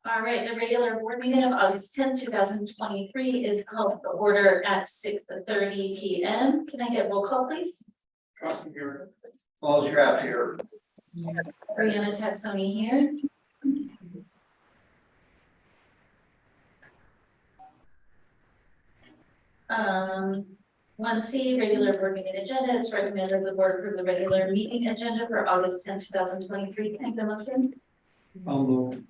All right, the regular board meeting of August 10th, 2023 is called to order at 6:30 p.m. Can I get roll call, please? Trustee here. Paul's Craft here. Brianna Taxoni here. Um, 1C, regular board meeting agenda. It's recommended the board approve the regular meeting agenda for August 10th, 2023. Can I get a motion? I'll move.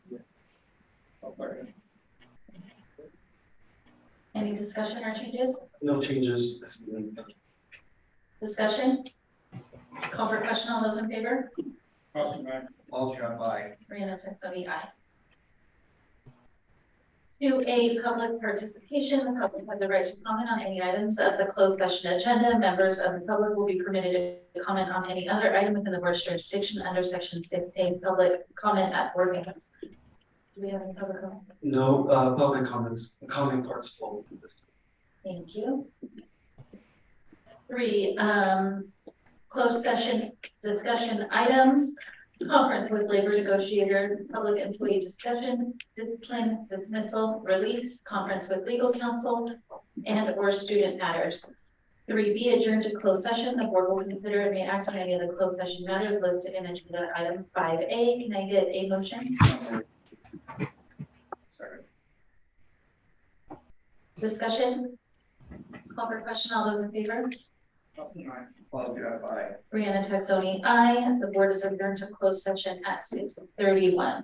Any discussion or changes? No changes. Discussion? Call for question. All those in favor? Paul's Craft, aye. Brianna Taxoni, aye. 2A, public participation. The public has a right to comment on any items of the closed session agenda. Members of the public will be permitted to comment on any other item within the board's jurisdiction under section 6A, public comment at board meetings. Do we have any public comment? No, public comments. The comment part's full. Thank you. 3, closed session discussion items. Conference with labor negotiators, public employee discussion, discipline, dismissal, release, conference with legal counsel, and or student matters. 3B, adjourn to closed session. The board will consider and may act on any of the closed session matters listed in agenda item 5A. Can I get a motion? Second. Discussion? Call for question. All those in favor? Paul's Craft, aye. Brianna Taxoni, aye. The board is adjourned to closed session at 6:31.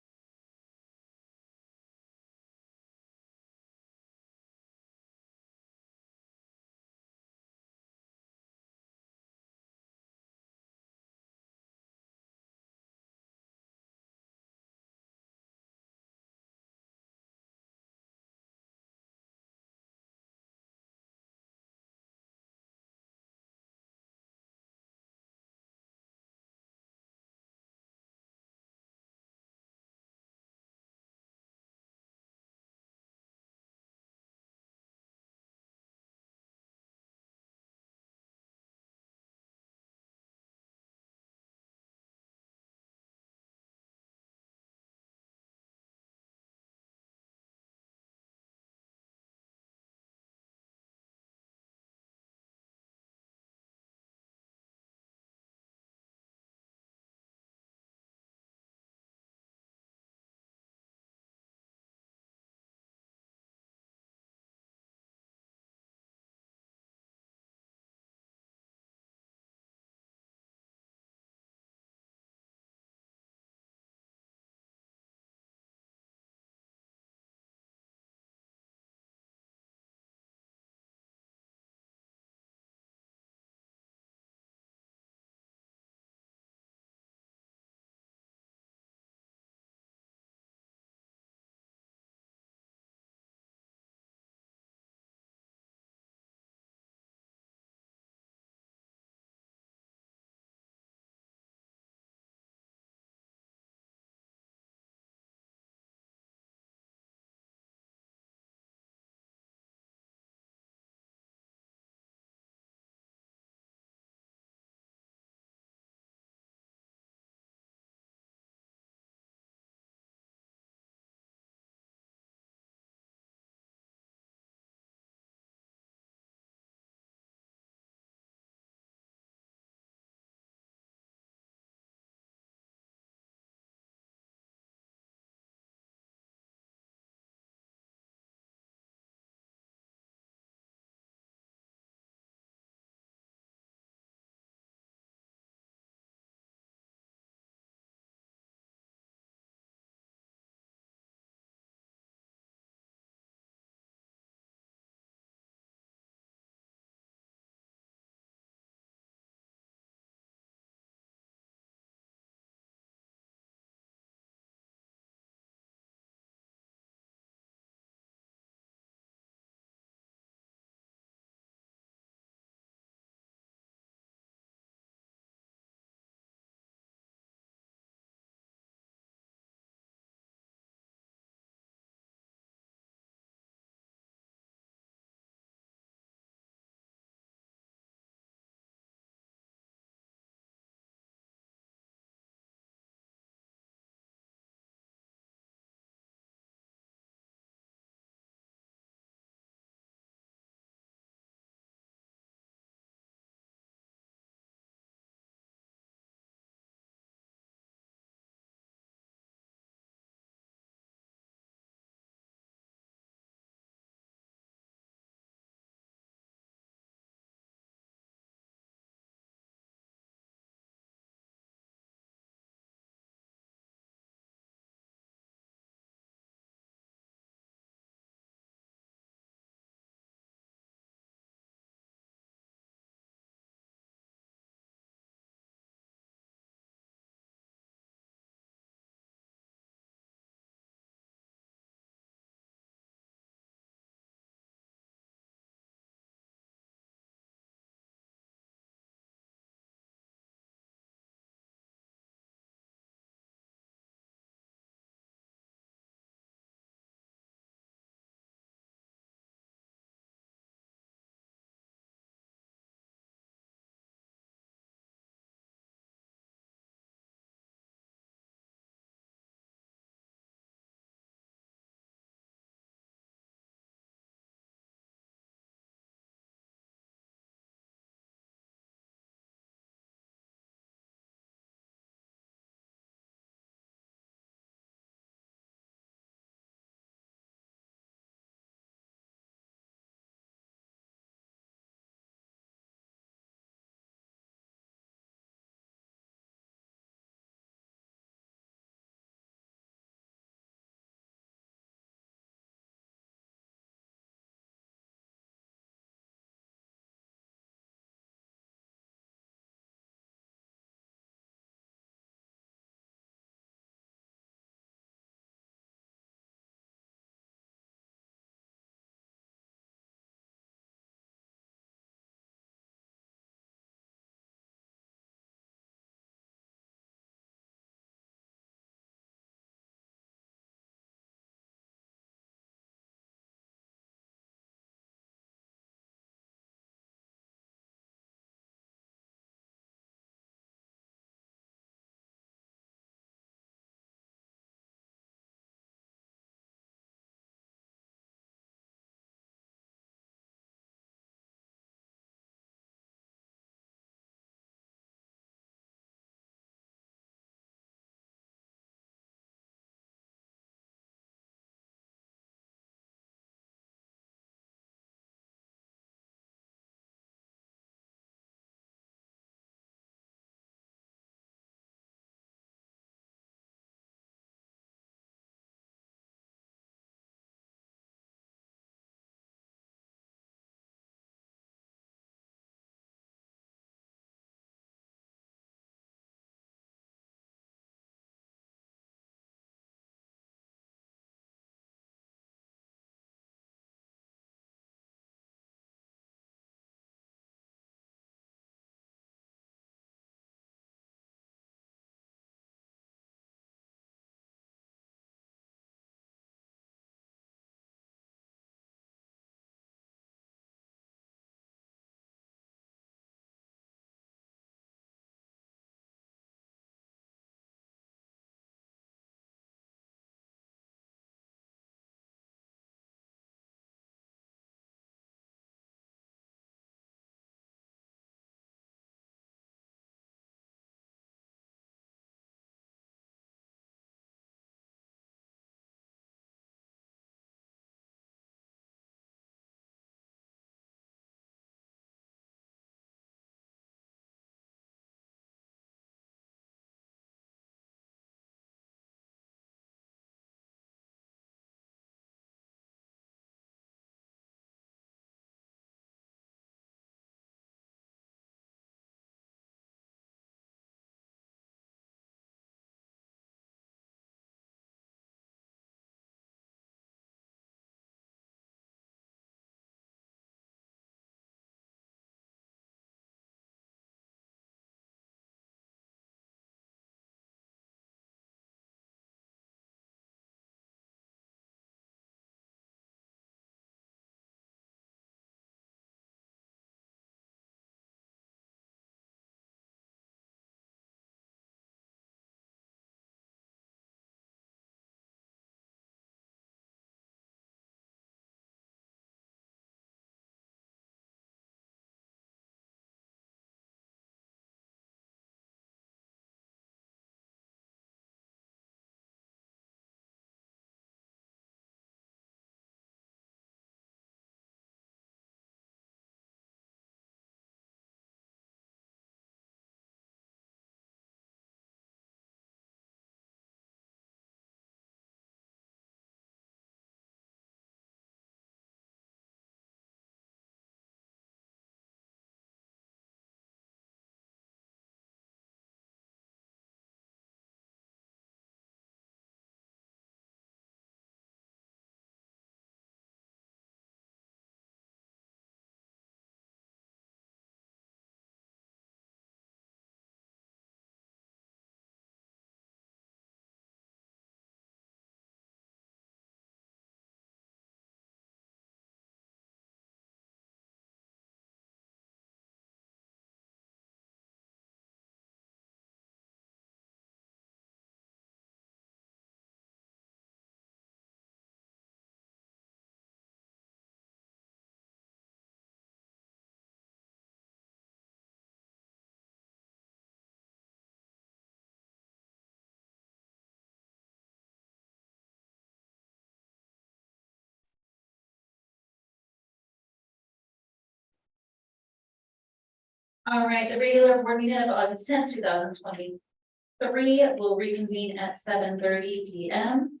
All right, the regular board meeting of August 10th, 2023 will reconvene at 7:30 p.m.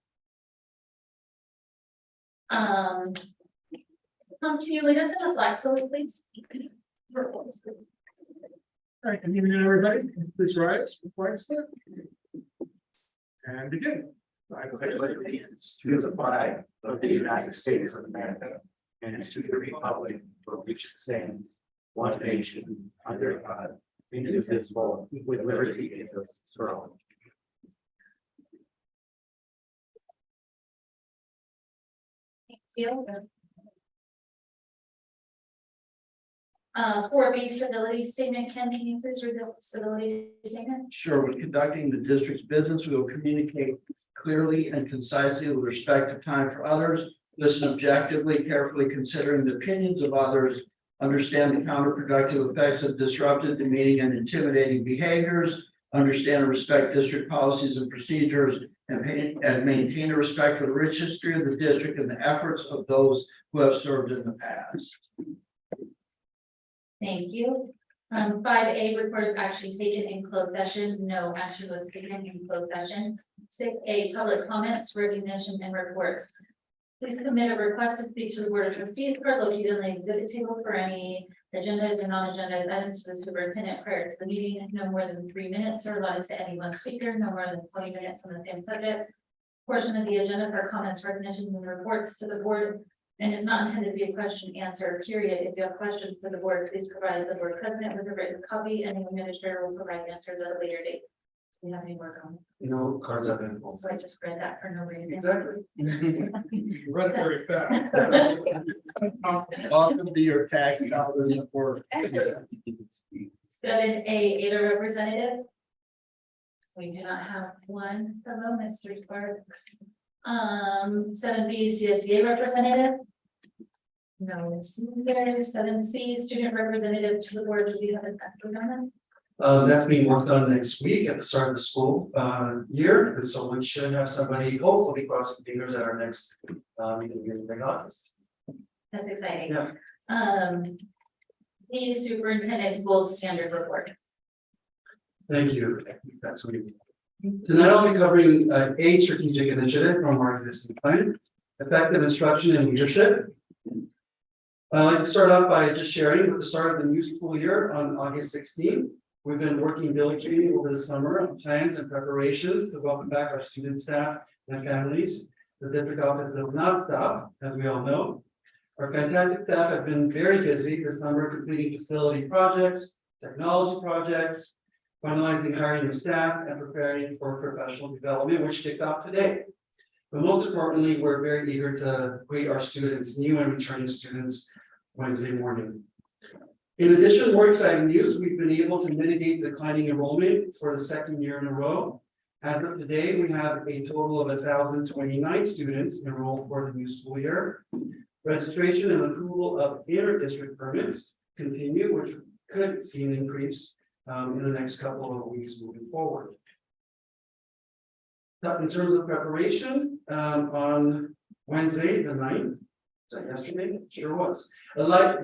Tom, can you lead us in a flag salute, please? All right, good evening, everybody. Please rise for flag salute. And begin. I pledge allegiance to the flag of the United States of America and to the republic for which it stands, one nation, under God, indivisible, with liberty and justice for all. 4B civility statement. Ken, can you please read the civility statement? Sure, when conducting the district's business, we will communicate clearly and concisely with respect to time for others, listen objectively, carefully considering the opinions of others, understand the counterproductive effects of disruptive, demeaning, and intimidating behaviors, understand and respect district policies and procedures, and maintain a respect for the rich history of the district and the efforts of those who have served in the past. Thank you. 5A, report action taken in closed session. No action was taken in closed session. 6A, public comments, recognition, and reports. Please submit a request to speak to the Board of Trustees card located on the exhibit table for any agendas and non-agendized items to the superintendent prior to the meeting. No more than 3 minutes are allotted to any one speaker, no more than 20 minutes on the same subject. Portion of the agenda for comments, recognitions, and reports to the board and is not intended to be a question answer period. If you have questions for the board, please provide the board president with a written copy, and the administrator will provide answers at a later date. Do you have any work on No cards have been. it? So I just read that for no reason. Exactly. You read it very fast. Welcome to your tax dollars at work. 7A, ADA representative. We do not have one. Hello, Mr. Sparks. 7B, CSEA representative. No, it's there. 7C, student representative to the board. Do we have an active on that? That's being worked on next week at the start of the school year, and so we should have somebody hopefully crossing fingers at our next meeting in August. That's exciting. Yeah. The superintendent gold standard report. Thank you. That's what tonight I'll be covering a strategic initiative from our existing plan, effective instruction and leadership. I'd like to start off by just sharing with the start of the new school year on August 16th. We've been working diligently over the summer on plans and preparations to welcome back our student, staff, and families. The district office does not stop, as we all know. Our fantastic staff have been very busy this summer completing facility projects, technology projects, finalizing hiring of staff, and preparing for professional development, which kicked off today. But most importantly, we're very eager to greet our students, new and returning students, Wednesday morning. In addition, more exciting news, we've been able to mitigate declining enrollment for the second year in a row. As of today, we have a total of 1,029 students enrolled for the new school year. Registration and approval of inter-district permits continue, which could see an increase in the next couple of weeks moving forward. So in terms of preparation, on Wednesday, the 9th, was that yesterday? Sure was.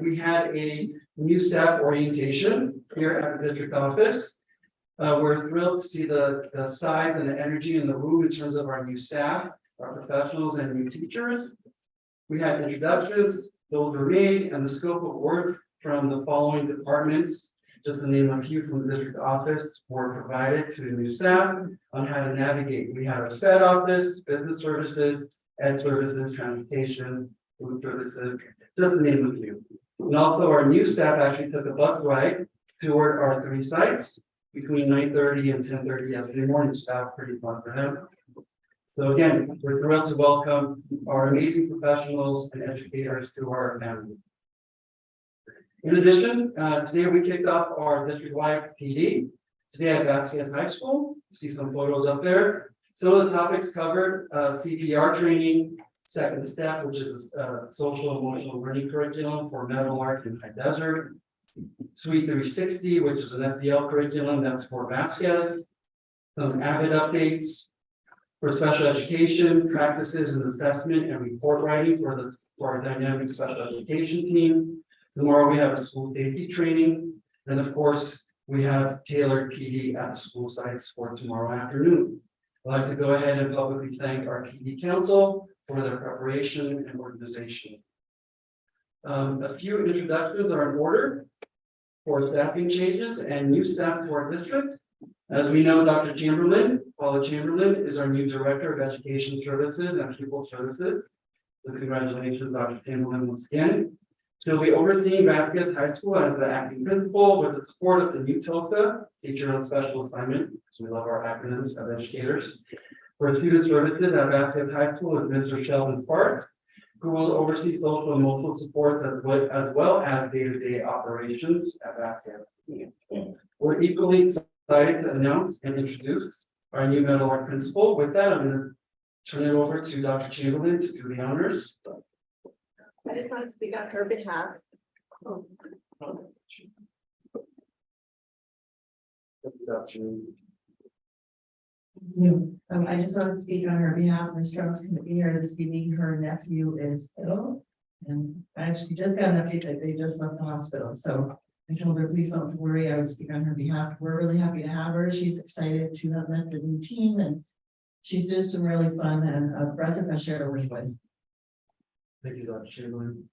We had a new staff orientation here at the district office. We're thrilled to see the size and the energy in the room in terms of our new staff, our professionals, and new teachers. We had introductions, those were made, and the scope of work from the following departments, just to name a few from the district office, were provided to the new staff on how to navigate. We had our SED office, business services, ed services, transportation, food services, just to name a few. And also our new staff actually took a bus ride toward our 3 sites between 9:30 and 10:30 yesterday morning. Staff pretty fun for them. So again, we're thrilled to welcome our amazing professionals and educators to our family. In addition, today we kicked off our district-wide PD. Today at Vasquez High School, see some photos up there. Some of the topics covered, CPR training, second step, which is social emotional learning curriculum for Meadowlark and High Desert. Suite 360, which is an FDL curriculum that's for Vasquez. Some AVID updates for special education, practices and assessment and report writing for our dynamic special education team. Tomorrow we have a school safety training, And of course, we have tailored PD at the school sites for tomorrow afternoon. I'd like to go ahead and publicly thank our PD council for their preparation and organization. A few introductions are in order for staffing changes and new staff to our district. As we know, Dr. Chamberlain, Paula Chamberlain, is our new Director of Education Services and Pupil Services. So congratulations, Dr. Chamberlain, once again. She'll be overseeing Vasquez High School as the acting principal with the support of the new TOFA, Teacher on Special Assignment, because we love our acronyms as educators. For student services at Vasquez High School is Mr. Sheldon Park, who will oversee social and emotional support as well as day-to-day operations at Vasquez. We're equally excited to announce and introduce our new middle art principal. With that, I'm going to turn it over to Dr. Chamberlain to do the honors. I just want to speak on her behalf. I just want to speak on her behalf. Ms. Strauss couldn't be here this evening. Her nephew is ill. And I actually just got an update that they just left the hospital. So I told her, please don't worry. I would speak on her behalf. We're really happy to have her. She's excited to have met the new team and she's just been really fun and a breath of fresh air to work with. Thank you, Dr. Chamberlain.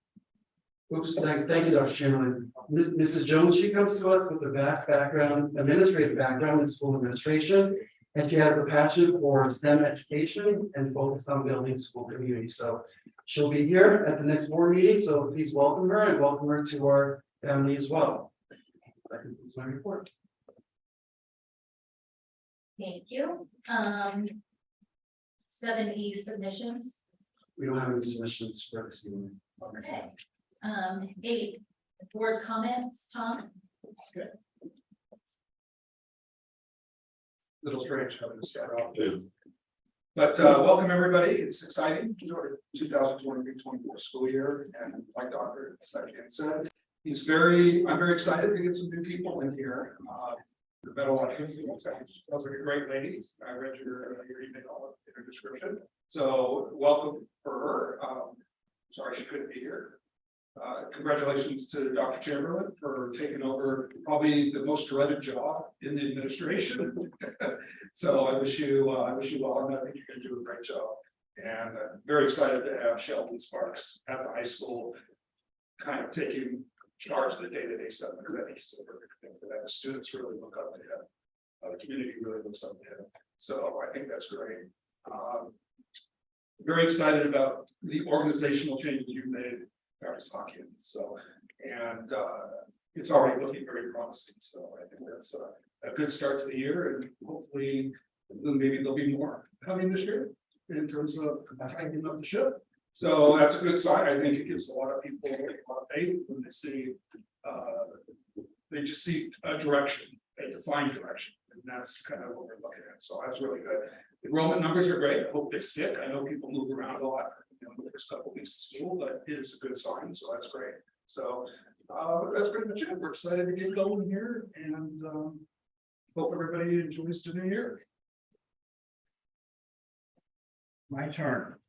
Oops, thank you, Dr. Chamberlain. Mrs. Jones, she comes to us with a vast background, administrative background in school administration, and she has a passion for STEM education and focus on building school community. So she'll be here at the next board meeting, so please welcome her and welcome her to our family as well. That concludes my report. Thank you. 7E submissions. We don't have any submissions for this evening. Okay. 8, board comments, Tom? Little strange having to start off. But welcome, everybody. It's exciting to our 2023-24 school year. And like Dr. Sajan said, I'm very excited to get some new people in here. The middle audience sounds like a great lady. I read your email in her description. So welcome for her. Sorry she couldn't be here. Congratulations to Dr. Chamberlain for taking over probably the most dreaded job in the administration. So I wish you well, and I think you're going to do a great job. And I'm very excited to have Sheldon Sparks at the high school, kind of taking charge of the day-to-day stuff. Because I think he's a perfect thing for that. The students really look up to him. The community really looks up to him. So I think that's great. Very excited about the organizational changes you've made, Dr. Sakian. So, and it's already looking very promising. So I think that's a good start to the year, and hopefully maybe there'll be more coming this year in terms of tightening up the ship. So that's a good sign. I think it gives a lot of people a lot of faith when they see they just see a direction, a defined direction, and that's kind of what we're looking at. So that's really good. Enrollment numbers are great. I hope they stick. I know people move around a lot, the first couple of weeks of school, but it is a good sign. So that's great. So that's pretty much it. We're excited to get going here, and hope everybody enjoys the new year. My turn.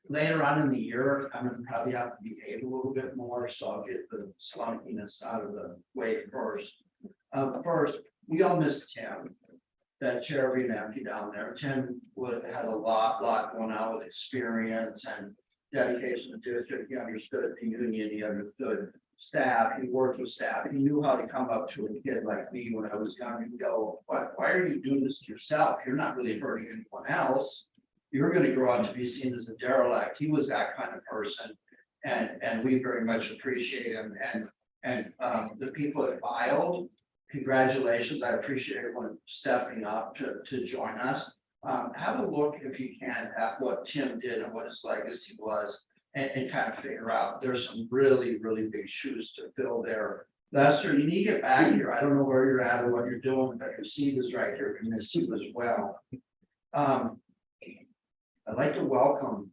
Later on in the year, I'm gonna probably have to behave a little bit more, so I'll get the slunkiness out of the way first. First, we all miss Tim. That chair being empty down there. Tim had a lot going on with experience and dedication to district. He understood the union, he understood staff, he worked with staff, he knew how to come up to a kid like me when I was young and go, why are you doing this to yourself? You're not really hurting anyone else. You're going to grow up to be seen as a derelict. He was that kind of person, and we very much appreciate him. And the people that filed, congratulations. I appreciate everyone stepping up to join us. Have a look if you can at what Tim did and what his legacy was, and kind of figure out there's some really big shoes to fill there. Lester, you need to get back here. I don't know where you're at or what you're doing, but your seat is right here. We miss you as well. I'd like to welcome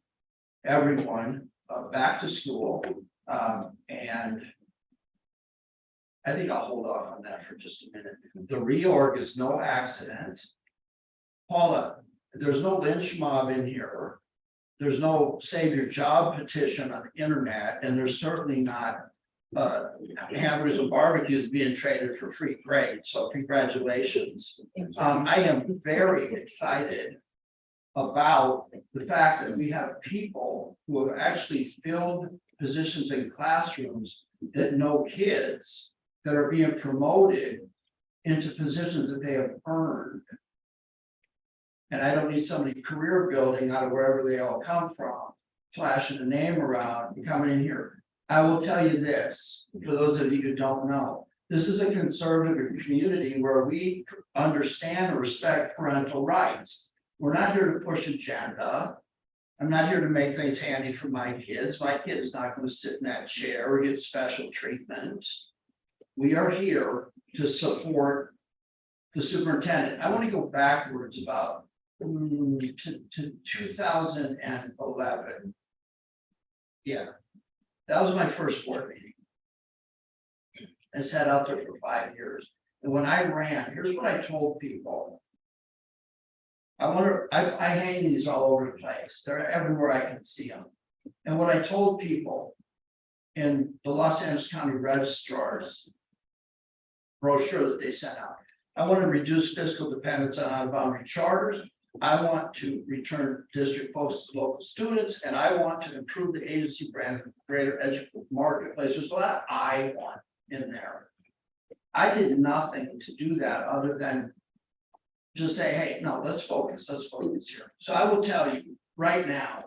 everyone back to school, and I think I'll hold off on that for just a minute. The reorg is no accident. Paula, there's no lynch mob in here. There's no save your job petition on the internet, and there's certainly not hamburgers and barbecues being traded for free grades, so congratulations. I am very excited about the fact that we have people who have actually filled positions in classrooms that know kids that are being promoted into positions that they have earned. And I don't need somebody career building out of wherever they all come from, flashing a name around and coming in here. I will tell you this, for those of you who don't know, this is a conservative community where we understand and respect parental rights. We're not here to push agenda. I'm not here to make things handy for my kids. My kid is not going to sit in that chair or get special treatment. We are here to support the superintendent. I want to go backwards about to 2011. Yeah, that was my first board meeting. I sat out there for 5 years. And when I ran, here's what I told people. I hang these all over the place. They're everywhere I can see them. And what I told people in the Los Angeles County Registrar's brochure that they sent out, I want to reduce fiscal dependence on out-of-boundary charters. I want to return district focus to local students, and I want to improve the agency brand of greater educational marketplace. There's a lot I want in there. I did nothing to do that other than just say, hey, no, let's focus here. So I will tell you right now,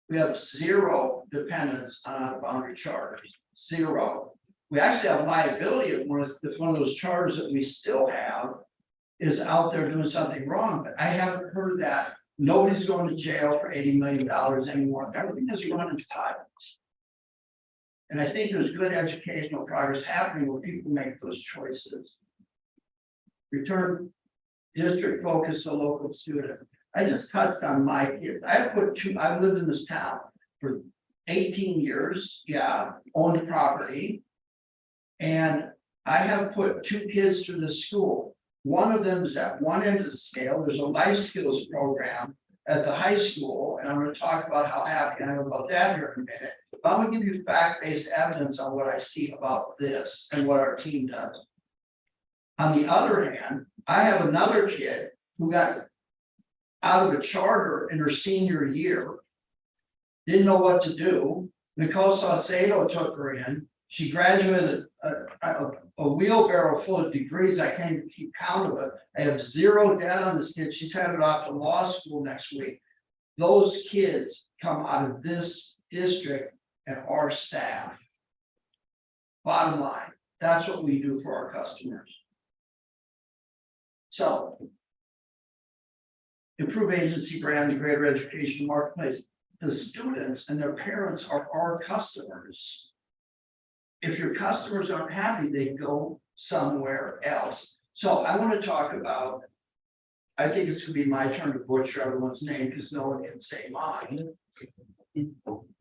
we have zero dependence on out-of-boundary charters, zero. We actually have liability if one of those charters that we still have is out there doing something wrong, but I haven't heard that. Nobody's going to jail for $80 million anymore. Everything is running tight. And I think there's good educational progress happening where people make those choices. Return district focus to local student. I just touched on my kids. I've lived in this town for 18 years. Yeah, owned property. And I have put 2 kids through the school. One of them is at one end of the scale. There's a life skills program at the high school, and I'm going to talk about how happy I am about that here in a minute. But I'm going to give you fact-based evidence on what I see about this and what our team does. On the other hand, I have another kid who got out of a charter in her senior year, didn't know what to do. Nicole Saucedo took her in. She graduated a wheelbarrow full of degrees. I can't even keep count of it. I have zero debt on this kid. She's headed off to law school next week. Those kids come out of this district and our staff. Bottom line, that's what we do for our customers. So, improve agency brand and greater education marketplace. The students and their parents are our customers. If your customers aren't happy, they go somewhere else. So I want to talk about, I think it's gonna be my turn to butcher everyone's name because no one can say mine.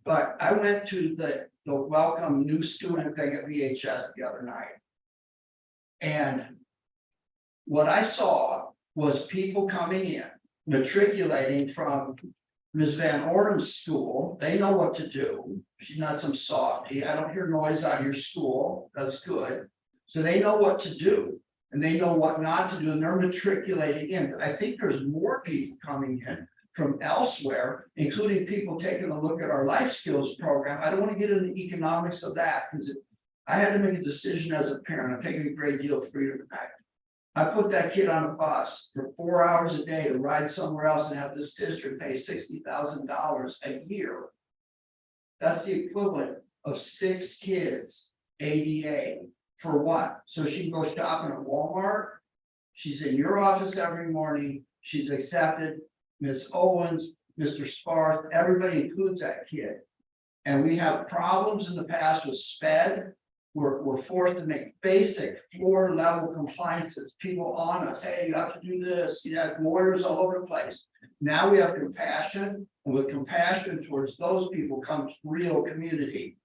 But I went to the welcome new student thing at VHS the other night. And what I saw was people coming in, matriculating from Ms. Van Orden's school. They know what to do. She's not some softie. I don't hear noise out of your school. That's good. So they know what to do and they know what not to do, and they're matriculating in. I think there's more people coming in from elsewhere, including people taking a look at our life skills program. I don't want to get into the economics of that because I had to make a decision as a parent. I'm taking a great deal of freedom tonight. I put that kid on a bus for 4 hours a day to ride somewhere else and have this district pay $60,000 a year. That's the equivalent of 6 kids ADA. For what? So she can go shopping at Walmart. She's in your office every morning. She's accepted. Miss Owens, Mr. Sparth, everybody includes that kid. And we have problems in the past with SPED. We're forced to make basic floor level compliances. People on us, hey, you have to do this. You have lawyers all over the place. Now we have compassion, and with compassion towards those people comes real community.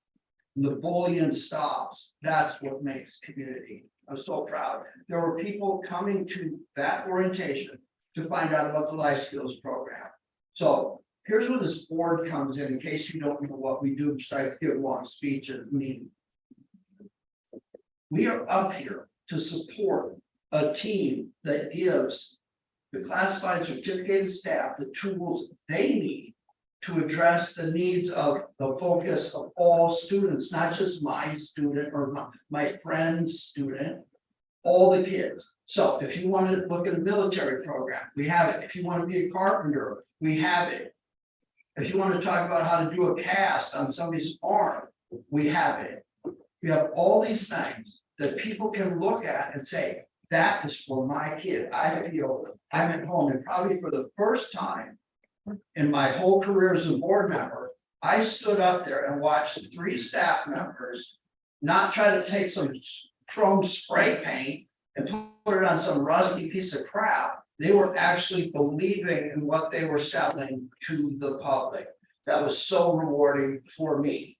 And the bullying stops. That's what makes community. I'm so proud. There were people coming to that orientation to find out about the life skills program. So here's where this board comes in case you don't know what we do besides give a long speech at a meeting. We are up here to support a team that gives the classified certificated staff the tools they need to address the needs of the focus of all students, not just my student or my friend's student, all the kids. So if you want to look at a military program, we have it. If you want to be a carpenter, we have it. If you want to talk about how to do a cast on somebody's arm, we have it. We have all these things that people can look at and say, that is for my kid. I feel I'm at home, and probably for the first time in my whole career as a board member, I stood up there and watched 3 staff members not try to take some chrome spray paint and put it on some rusty piece of crap. They were actually believing in what they were selling to the public. That was so rewarding for me.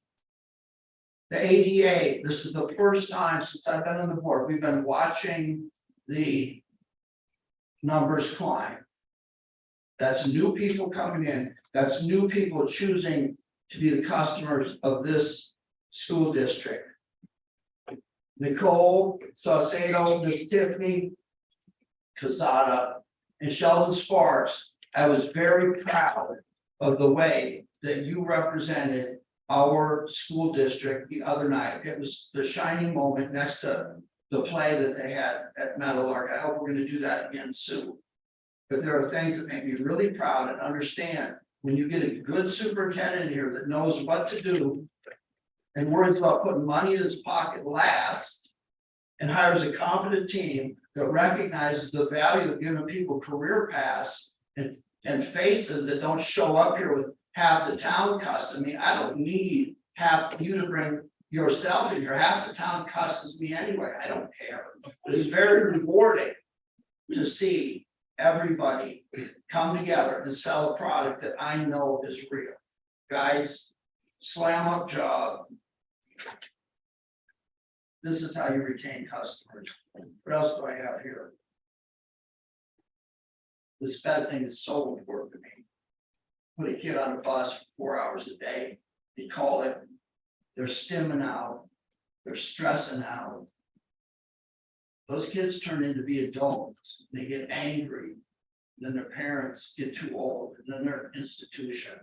The ADA, this is the first time since I've been on the board, we've been watching the numbers climb. That's new people coming in. That's new people choosing to be the customers of this school district. Nicole, Saucedo, Miss Tiffany, Casada, and Sheldon Sparks. I was very proud of the way that you represented our school district the other night. It was the shining moment next to the play that they had at Meadowlark. I hope we're going to do that again soon. But there are things that make me really proud and understand when you get a good superintendent here that knows what to do and worries about putting money in his pocket last and hires a competent team that recognizes the value of giving people career paths and faces that don't show up here with half the town cussing me. I don't need half you to bring yourself in here. Half the town cusses me anyway. I don't care. But it's very rewarding to see everybody come together and sell a product that I know is real. Guys, slam up job. This is how you retain customers. What else do I have here? The sped thing is so important to me. Put a kid on a bus for 4 hours a day, they call it, they're stimming out, they're stressing out. Those kids turn into be adults, they get angry, then their parents get too old, and then they're an institution.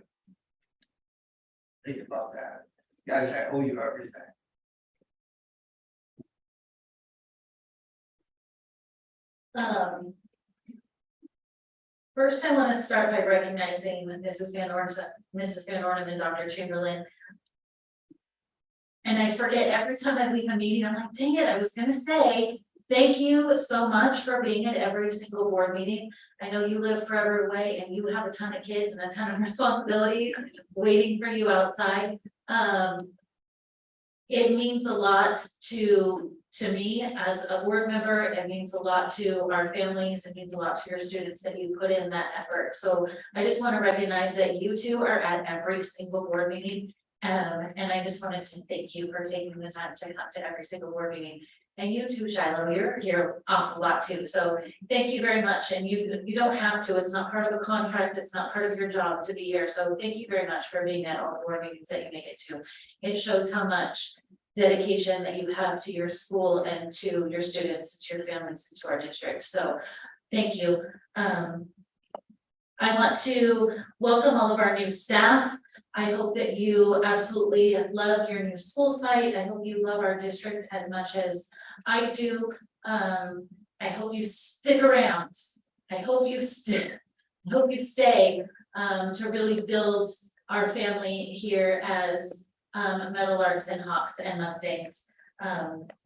Think about that. Guys, I owe you everything. First, I want to start by recognizing Mrs. Van Ornum and Dr. Chamberlain. And I forget every time I leave a meeting, I'm like, dang it, I was gonna say, thank you so much for being at every single board meeting. I know you live forever away and you have a ton of kids and a ton of responsibilities waiting for you outside. It means a lot to me as a board member. It means a lot to our families. It means a lot to your students that you put in that effort. So I just want to recognize that you two are at every single board meeting. And I just wanted to thank you for taking the time to come to every single board meeting. And you too, Shiloh, you're here a lot too. So thank you very much. And you don't have to, it's not part of the contract. It's not part of your job to be here. So thank you very much for being at all the board meetings that you make it to. It shows how much dedication that you have to your school and to your students, to your families, and to our district. So thank you. I want to welcome all of our new staff. I hope that you absolutely love your new school site. I hope you love our district as much as I do. I hope you stick around. I hope you stay to really build our family here as Meadowlarks and Hawks and Mustangs.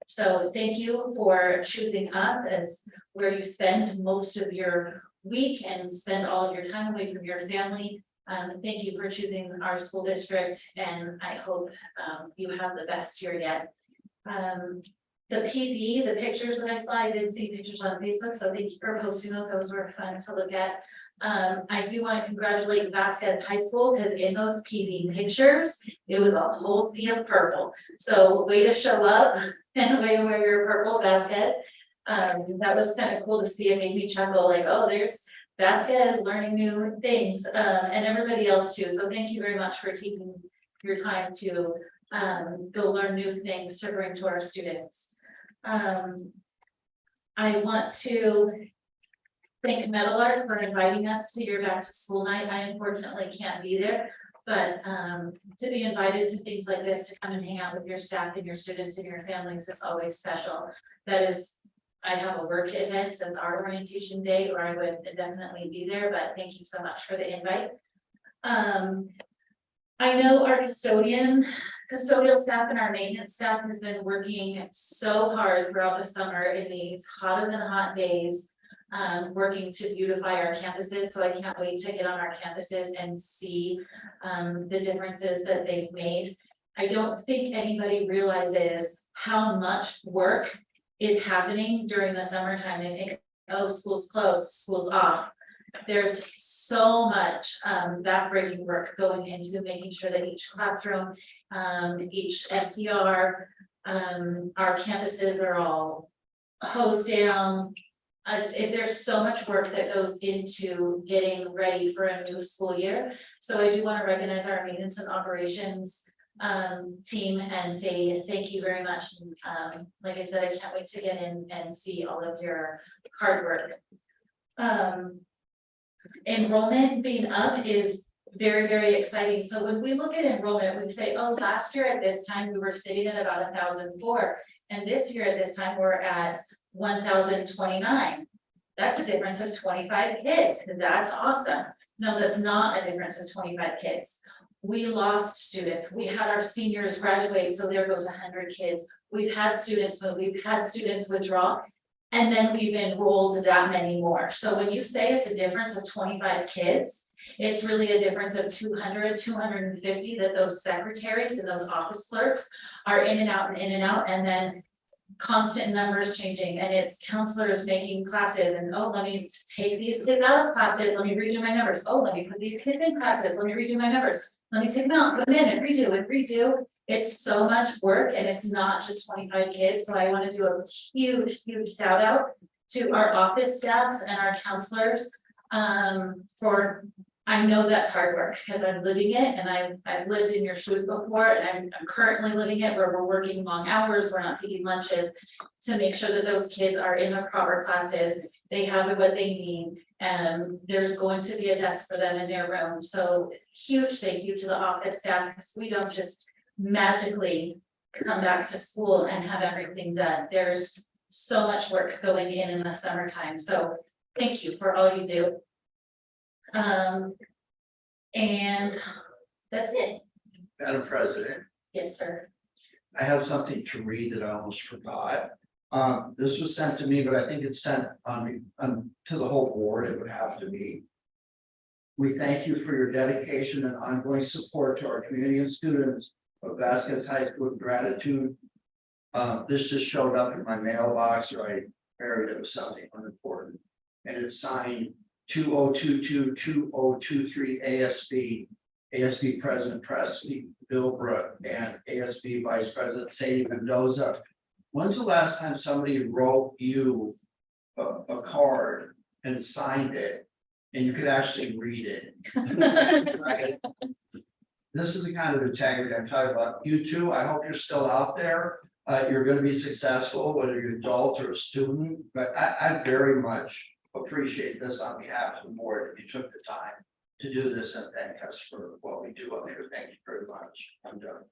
So thank you for choosing us as where you spend most of your week and spend all of your time away from your family. Thank you for choosing our school district, and I hope you have the best year yet. The PD, the pictures that I saw, I did see pictures on Facebook, so thank you for posting those. Those were fun to look at. I do want to congratulate Vasquez High School because in those PD pictures, it was a whole sea of purple. So way to show up and way to wear your purple, Vasquez. That was kind of cool to see. It made me chuckle like, oh, there's Vasquez learning new things, and everybody else too. So thank you very much for taking your time to go learn new things to bring to our students. I want to thank Metal Art for inviting us to your back to school night. I unfortunately can't be there. But to be invited to things like this, to come and hang out with your staff and your students and your families is always special. That is, I have a work event, so it's our orientation day, or I would definitely be there, but thank you so much for the invite. I know our custodial staff and our maintenance staff has been working so hard throughout the summer in these hotter than hot days. Working to beautify our campuses, so I can't wait to get on our campuses and see the differences that they've made. I don't think anybody realizes how much work is happening during the summertime. They think, oh, school's closed, school's off. There's so much backbreaking work going into making sure that each classroom, each NPR, our campuses are all hosed down. There's so much work that goes into getting ready for a new school year. So I do want to recognize our maintenance and operations team and say thank you very much. Like I said, I can't wait to get in and see all of your hard work. Enrollment being up is very, very exciting. So when we look at enrollment, we say, oh, last year at this time, we were sitting at about 1,004. And this year at this time, we're at 1,029. That's a difference of 25 kids. That's awesome. No, that's not a difference of 25 kids. We lost students. We had our seniors graduate, so there goes 100 kids. We've had students move, we've had students withdraw, and then we've enrolled that many more. So when you say it's a difference of 25 kids, it's really a difference of 200, 250 that those secretaries and those office clerks are in and out and in and out, and then constant numbers changing, and it's counselors making classes, and oh, let me take these kids out of classes, let me redo my numbers, oh, let me put these kids in classes, let me redo my numbers, let me take them out, put them in and redo. It's so much work, and it's not just 25 kids, so I want to do a huge shout out to our office staffs and our counselors for, I know that's hard work because I'm living it, and I've lived in your shoes before, and I'm currently living it where we're working long hours, we're not taking lunches to make sure that those kids are in the proper classes, they have what they need, and there's going to be a desk for them in their room. So huge thank you to the office staff, because we don't just magically come back to school and have everything done. There's so much work going in the summertime. So thank you for all you do. And that's it. Madam President, Yes, sir. I have something to read that I almost forgot. This was sent to me, but I think it's sent on to the whole board. It would have to be. We thank you for your dedication and ongoing support to our community and students of Vasquez High School with gratitude. This just showed up in my mailbox, or I buried it with something unimportant, and it's signed 2022-2023 ASB President Presley Bilbrook and ASB Vice President Sadie Mendoza. When's the last time somebody wrote you a card and signed it and you could actually read it? Right? This is the kind of integrity I'm talking about. You too, I hope you're still out there. You're going to be successful, whether you're an adult or a student, but I very much appreciate this on behalf of the board. If you took the time to do this, and thank us for what we do up here. Thank you very much. I'm done.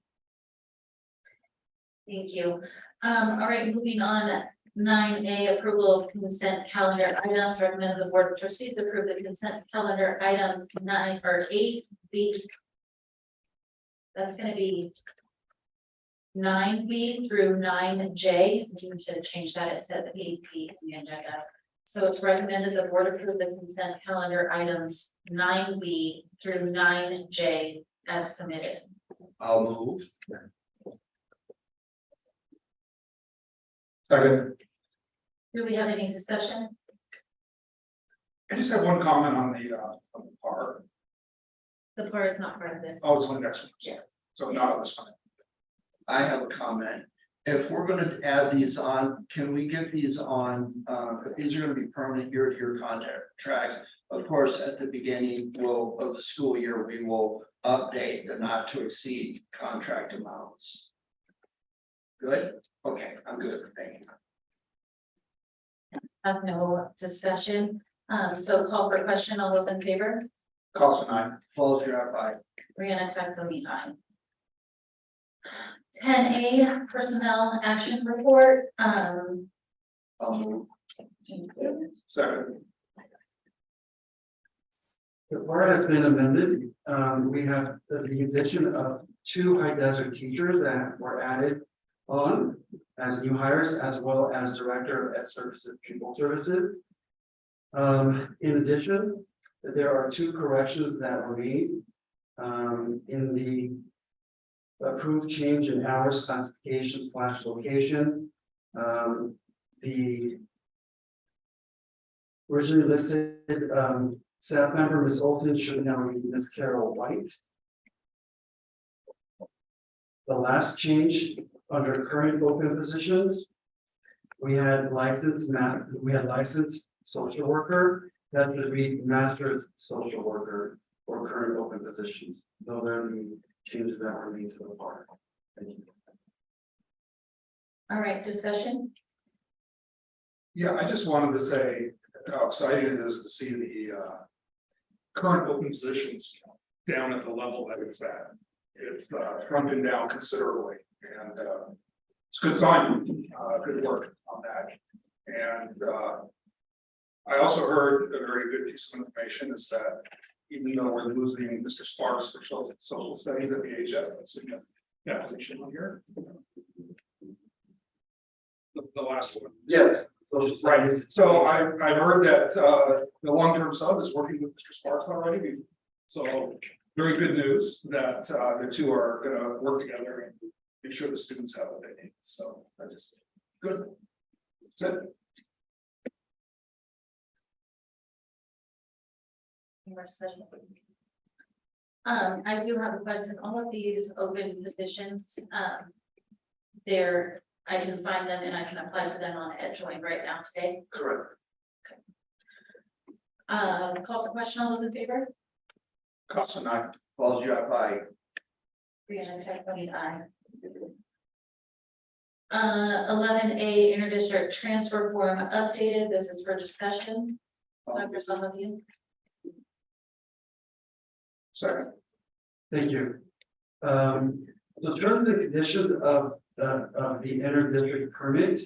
Thank you. All right, moving on. 9A, approval of consent calendar items. Recommend the board of trustees approve the consent calendar items 9 or 8B. That's going to be 9B through 9J. We need to change that. It says 8B in the agenda. So it's recommended the board approve the consent calendar items 9B through 9J as submitted. I'll move. Second, Do we have any discussion? I just have one comment on the part. The part is not part of this. Oh, it's on the next one. Yes. So not on this one. I have a comment. If we're going to add these on, can we get these on? If these are going to be permanent year-to-year contract. Of course, at the beginning of the school year, we will update the not to exceed contract amounts. Good. Okay, I'm good. Thank you. Have no discussion, so call for a question, all those in favor? Cost nine. Paul Giamatti, aye. Brianna Texel, aye. 10A Personnel Action Report, Second. The board has been amended. We have the addition of 2 high desert teachers that were added on as new hires, as well as Director of Ed Services, Pupil Services. In addition, there are 2 corrections that were made in the approved change in hours classification / location. The originally listed staff member, Ms. Olson, should now be Ms. Carol White. The last change under current open positions, we had licensed social worker, that would be master's social worker for current open positions. Those are the changes that were made to the part. Thank you. all right, discussion, Yeah, I just wanted to say how exciting it is to see the current open positions down at the level that it's at. It's shrunken down considerably, and it's a good sign, good work on that. And I also heard a very good piece of information is that even though we're losing Mr. Sparks for social studies at the HS, that's that position on here. The last one. Yes. Right, so I heard that the long-term sub is working with Mr. Sparks already. So very good news that the 2 are gonna work together and make sure the students have what they need. So I just, good. That's it. I do have a question, all of these open positions, they're, I can find them and I can apply for them on EdJoin right now today. Correct. Call for question, all those in favor? Cost nine. Paul Giamatti, aye. Brianna Texel, aye. 11A interdistrict transfer form updated, this is for discussion. For some of you. Second. Thank you. So terms and conditions of the interdistrict permit,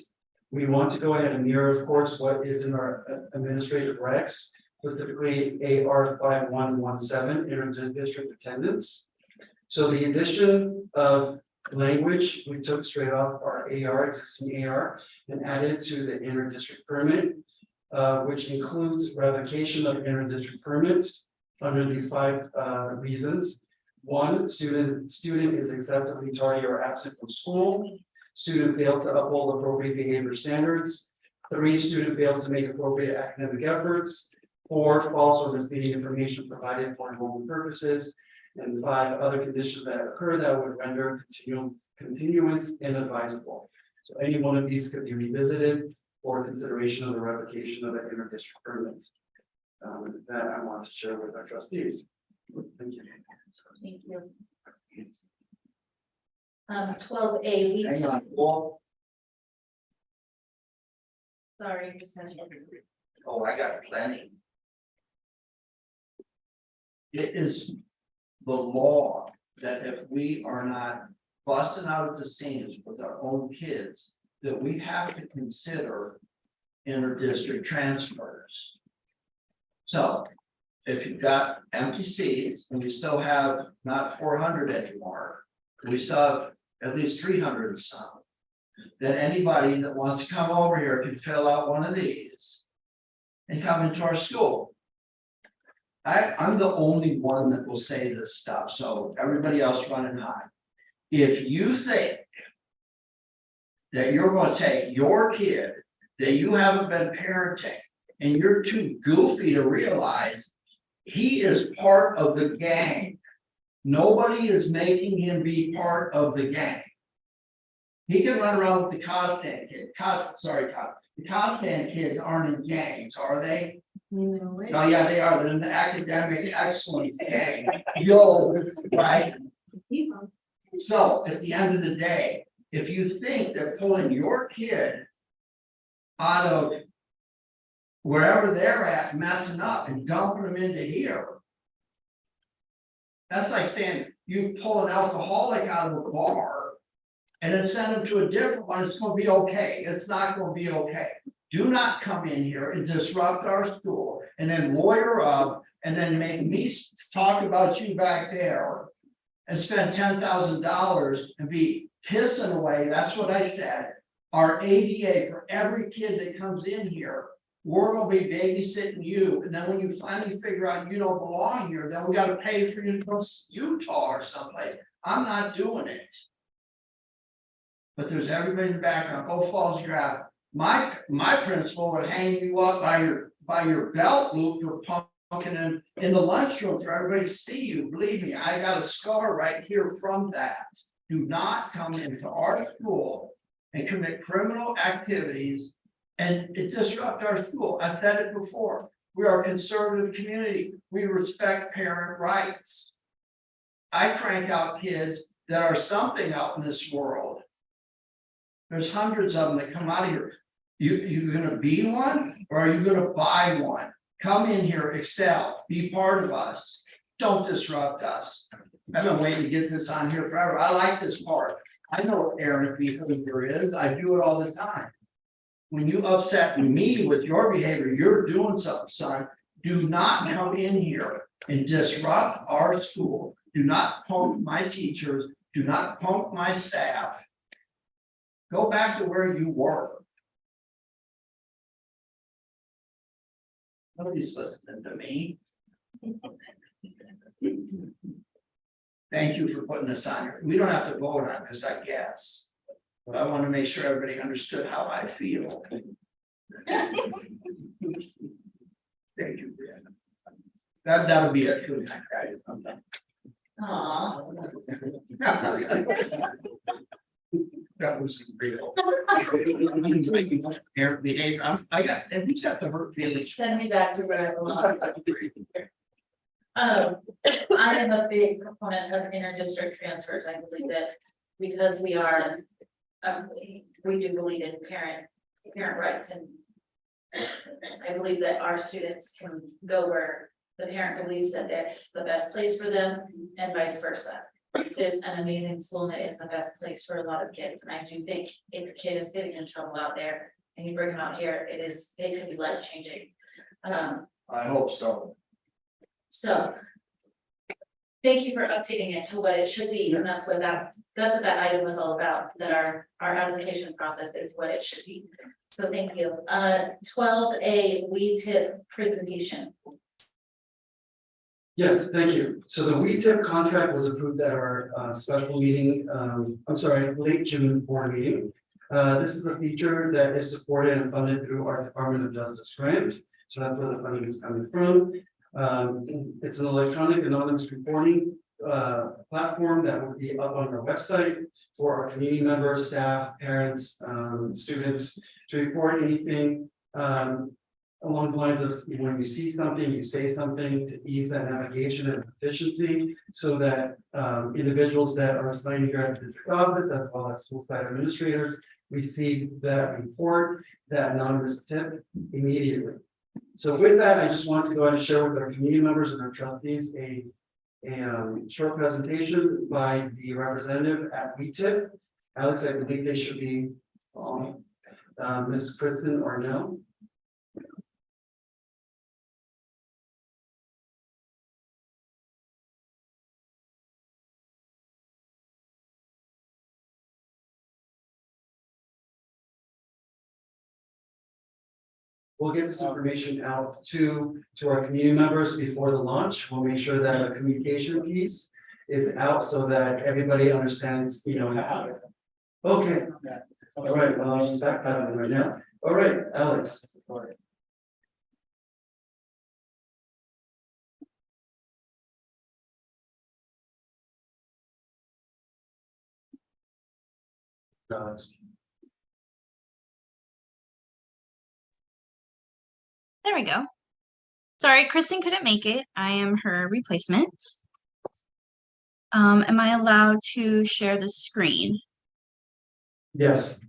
we want to go ahead and mirror, of course, what is in our administrative regs, specifically AR 5117, interdistrict attendance. So the addition of language, we took straight off our existing AR, and added to the interdistrict permit, which includes revocation of interdistrict permits under these 5 reasons. 1, student is excessively tardy or absent from school. Student failed to uphold appropriate behavior standards. 3, student fails to make appropriate academic efforts. 4, false or misleading information provided for enrollment purposes. And 5, other conditions that occur that would render continuance inadvisable. So any one of these could be revisited for consideration of the revocation of the interdistrict permits. That I want to share with our trustees. Thank you. Thank you. 12A, Hang on, Paul. sorry, discussion. Oh, I got plenty. It is the law that if we are not busting out at the seams with our own kids, that we have to consider interdistrict transfers. So if you've got empty seats and we still have not 400 anymore, we still have at least 300 or some, then anybody that wants to come over here can fill out one of these and come into our school. I'm the only one that will say this stuff, so everybody else run and hide. If you think that you're going to take your kid that you haven't been parenting and you're too goofy to realize he is part of the gang, nobody is making him be part of the gang. He can run around with the Costan kid. The Costan kids aren't in gangs, are they? No, Oh, yeah, they are. They're in the academic excellence gang. Yo, right? So at the end of the day, if you think that pulling your kid out of wherever they're at messing up and dumping them into here. That's like saying you pull an alcoholic out of a bar and then send them to a different one, it's gonna be okay. It's not gonna be okay. Do not come in here and disrupt our school and then lawyer up and then make me talk about you back there and spend $10,000 and be pissing away. That's what I said. Our ADA for every kid that comes in here, we're gonna be babysitting you. And then when you finally figure out you don't belong here, then we gotta pay for you to go to Utah or someplace. I'm not doing it. But there's everybody in the background, oh, Falls Drive. My principal would hang you up by your belt loop for pumping in the lunchroom for everybody to see you. Believe me, I got a scar right here from that. Do not come into our school and commit criminal activities and it disrupt our school. I said it before. We are a conservative community. We respect parent rights. I crank out kids that are something out in this world. There's hundreds of them that come out of here. You gonna be one or are you gonna buy one? Come in here, excel, be part of us. Don't disrupt us. I've been waiting to get this on here forever. I like this part. I know what arrogant behavior is. I do it all the time. When you upset me with your behavior, you're doing something, son. Do not come in here and disrupt our school. Do not punk my teachers. Do not punk my staff. Go back to where you were. Nobody's listening to me. Thank you for putting this on here. We don't have to vote on this, I guess. But I want to make sure everybody understood how I feel. Thank you, Brianna. That'll be it. For that guy. Aw. That was real. Parent behavior. I got, and who's got the hurt feelings? Send me back to where I belong. I am a big proponent of inter-district transfers. I believe that because we are, we do believe in parent rights, and I believe that our students can go where the parent believes that that's the best place for them, and vice versa. This is an amazing school that is the best place for a lot of kids, and I do think if a kid is getting in trouble out there and you bring them out here, it could be life changing. I hope so. So. Thank you for updating it to what it should be, and that's what that item was all about, that our application process is what it should be. So thank you. 12A, WeTip presentation. Yes, thank you. So the WeTip contract was approved at our special meeting, late June board meeting. This is a feature that is supported and funded through our Department of Justice grant. So that's where the funding is coming from. It's an electronic anonymous reporting platform that will be up on our website for our community members, staff, parents, students to report anything along the lines of when you see something, you say something to ease that navigation and efficiency, so that individuals that are assigned here at the district office, as well as school site administrators, receive that report, that anonymous tip immediately. So with that, I just want to go ahead and share with our community members and our trustees a short presentation by the representative at WeTip. Alex, I believe they should be on. Ms. Kristen or no? We'll get this information out to our community members before the launch. We'll make sure that a communication piece is out so that everybody understands, how. Okay. All right, well, I'll just back that up right now. All right, Alex. There we go. Sorry, Kristen couldn't make it. I am her replacement. Am I allowed to share the screen? Yes.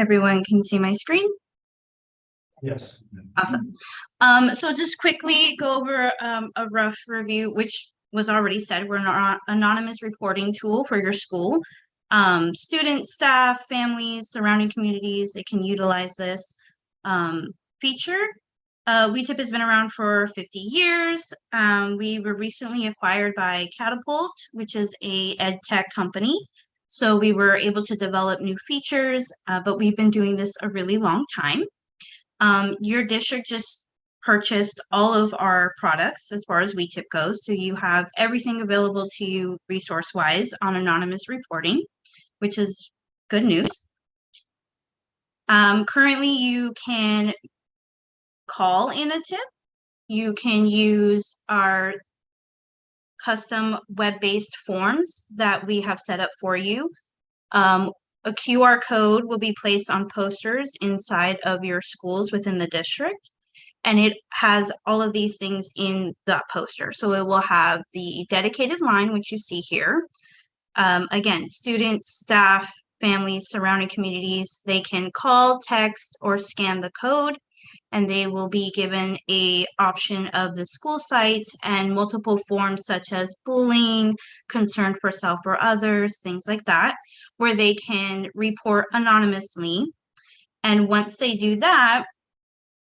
everyone can see my screen. Yes. Awesome. So just quickly go over a rough review, which was already said. We're an anonymous reporting tool for your school. Students, staff, families, surrounding communities, they can utilize this feature. WeTip has been around for 50 years. We were recently acquired by Catapult, which is a ed tech company. So we were able to develop new features, but we've been doing this a really long time. Your district just purchased all of our products as far as WeTip goes. So you have everything available to you resource-wise on anonymous reporting, which is good news. Currently, you can call in a tip. You can use our custom web-based forms that we have set up for you. A QR code will be placed on posters inside of your schools within the district, and it has all of these things in that poster. So it will have the dedicated line, which you see here. Again, students, staff, families, surrounding communities, they can call, text, or scan the code, and they will be given a option of the school sites and multiple forms such as bullying, concern for self or others, things like that, where they can report anonymously. And once they do that,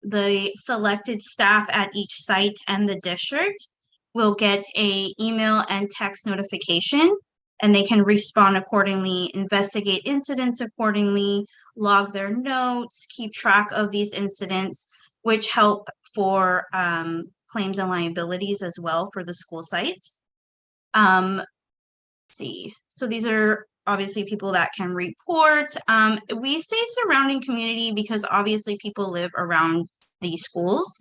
the selected staff at each site and the district will get a email and text notification, and they can respond accordingly, investigate incidents accordingly, log their notes, keep track of these incidents, which help for claims and liabilities as well for the school sites. Let's see, so these are obviously people that can report. We say surrounding community because obviously people live around these schools.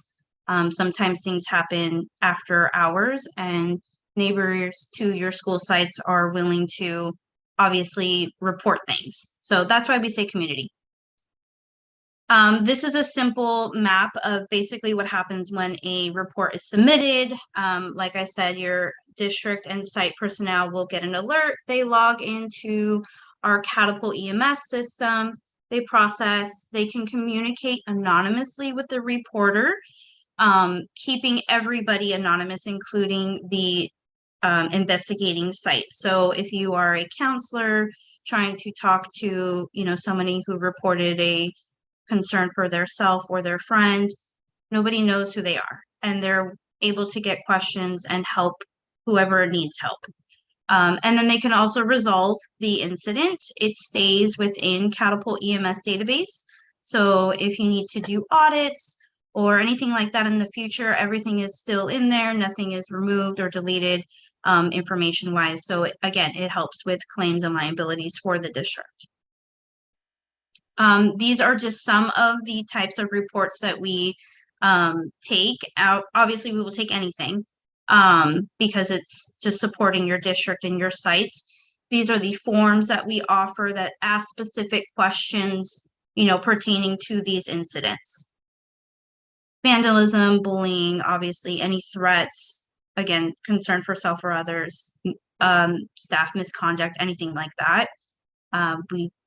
Sometimes things happen after hours, and neighbors to your school sites are willing to obviously report things. So that's why we say community. This is a simple map of basically what happens when a report is submitted. Like I said, your district and site personnel will get an alert. They log into our Catapult EMS system. They process, they can communicate anonymously with the reporter, keeping everybody anonymous, including the investigating site. So if you are a counselor trying to talk to, somebody who reported a concern for their self or their friend, nobody knows who they are, and they're able to get questions and help whoever needs help. And then they can also resolve the incident. It stays within Catapult EMS database. So if you need to do audits or anything like that in the future, everything is still in there. Nothing is removed or deleted information-wise. So again, it helps with claims and liabilities for the district. These are just some of the types of reports that we take out. Obviously, we will take anything because it's just supporting your district and your sites. These are the forms that we offer that ask specific questions, pertaining to these incidents. Vandalism, bullying, obviously, any threats, again, concern for self or others, staff misconduct, anything like that.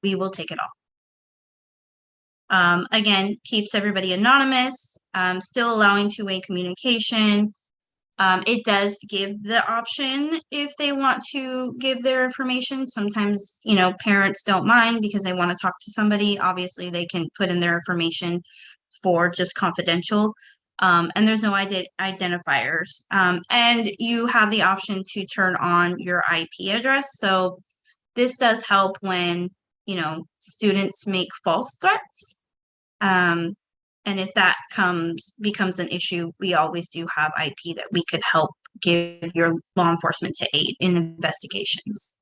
We will take it all. Again, keeps everybody anonymous, still allowing two-way communication. It does give the option if they want to give their information. Sometimes, parents don't mind because they want to talk to somebody. Obviously, they can put in their information for just confidential. And there's no identifiers. And you have the option to turn on your IP address. So this does help when, students make false threats. And if that becomes an issue, we always do have IP that we could help give your law enforcement to aid in investigations.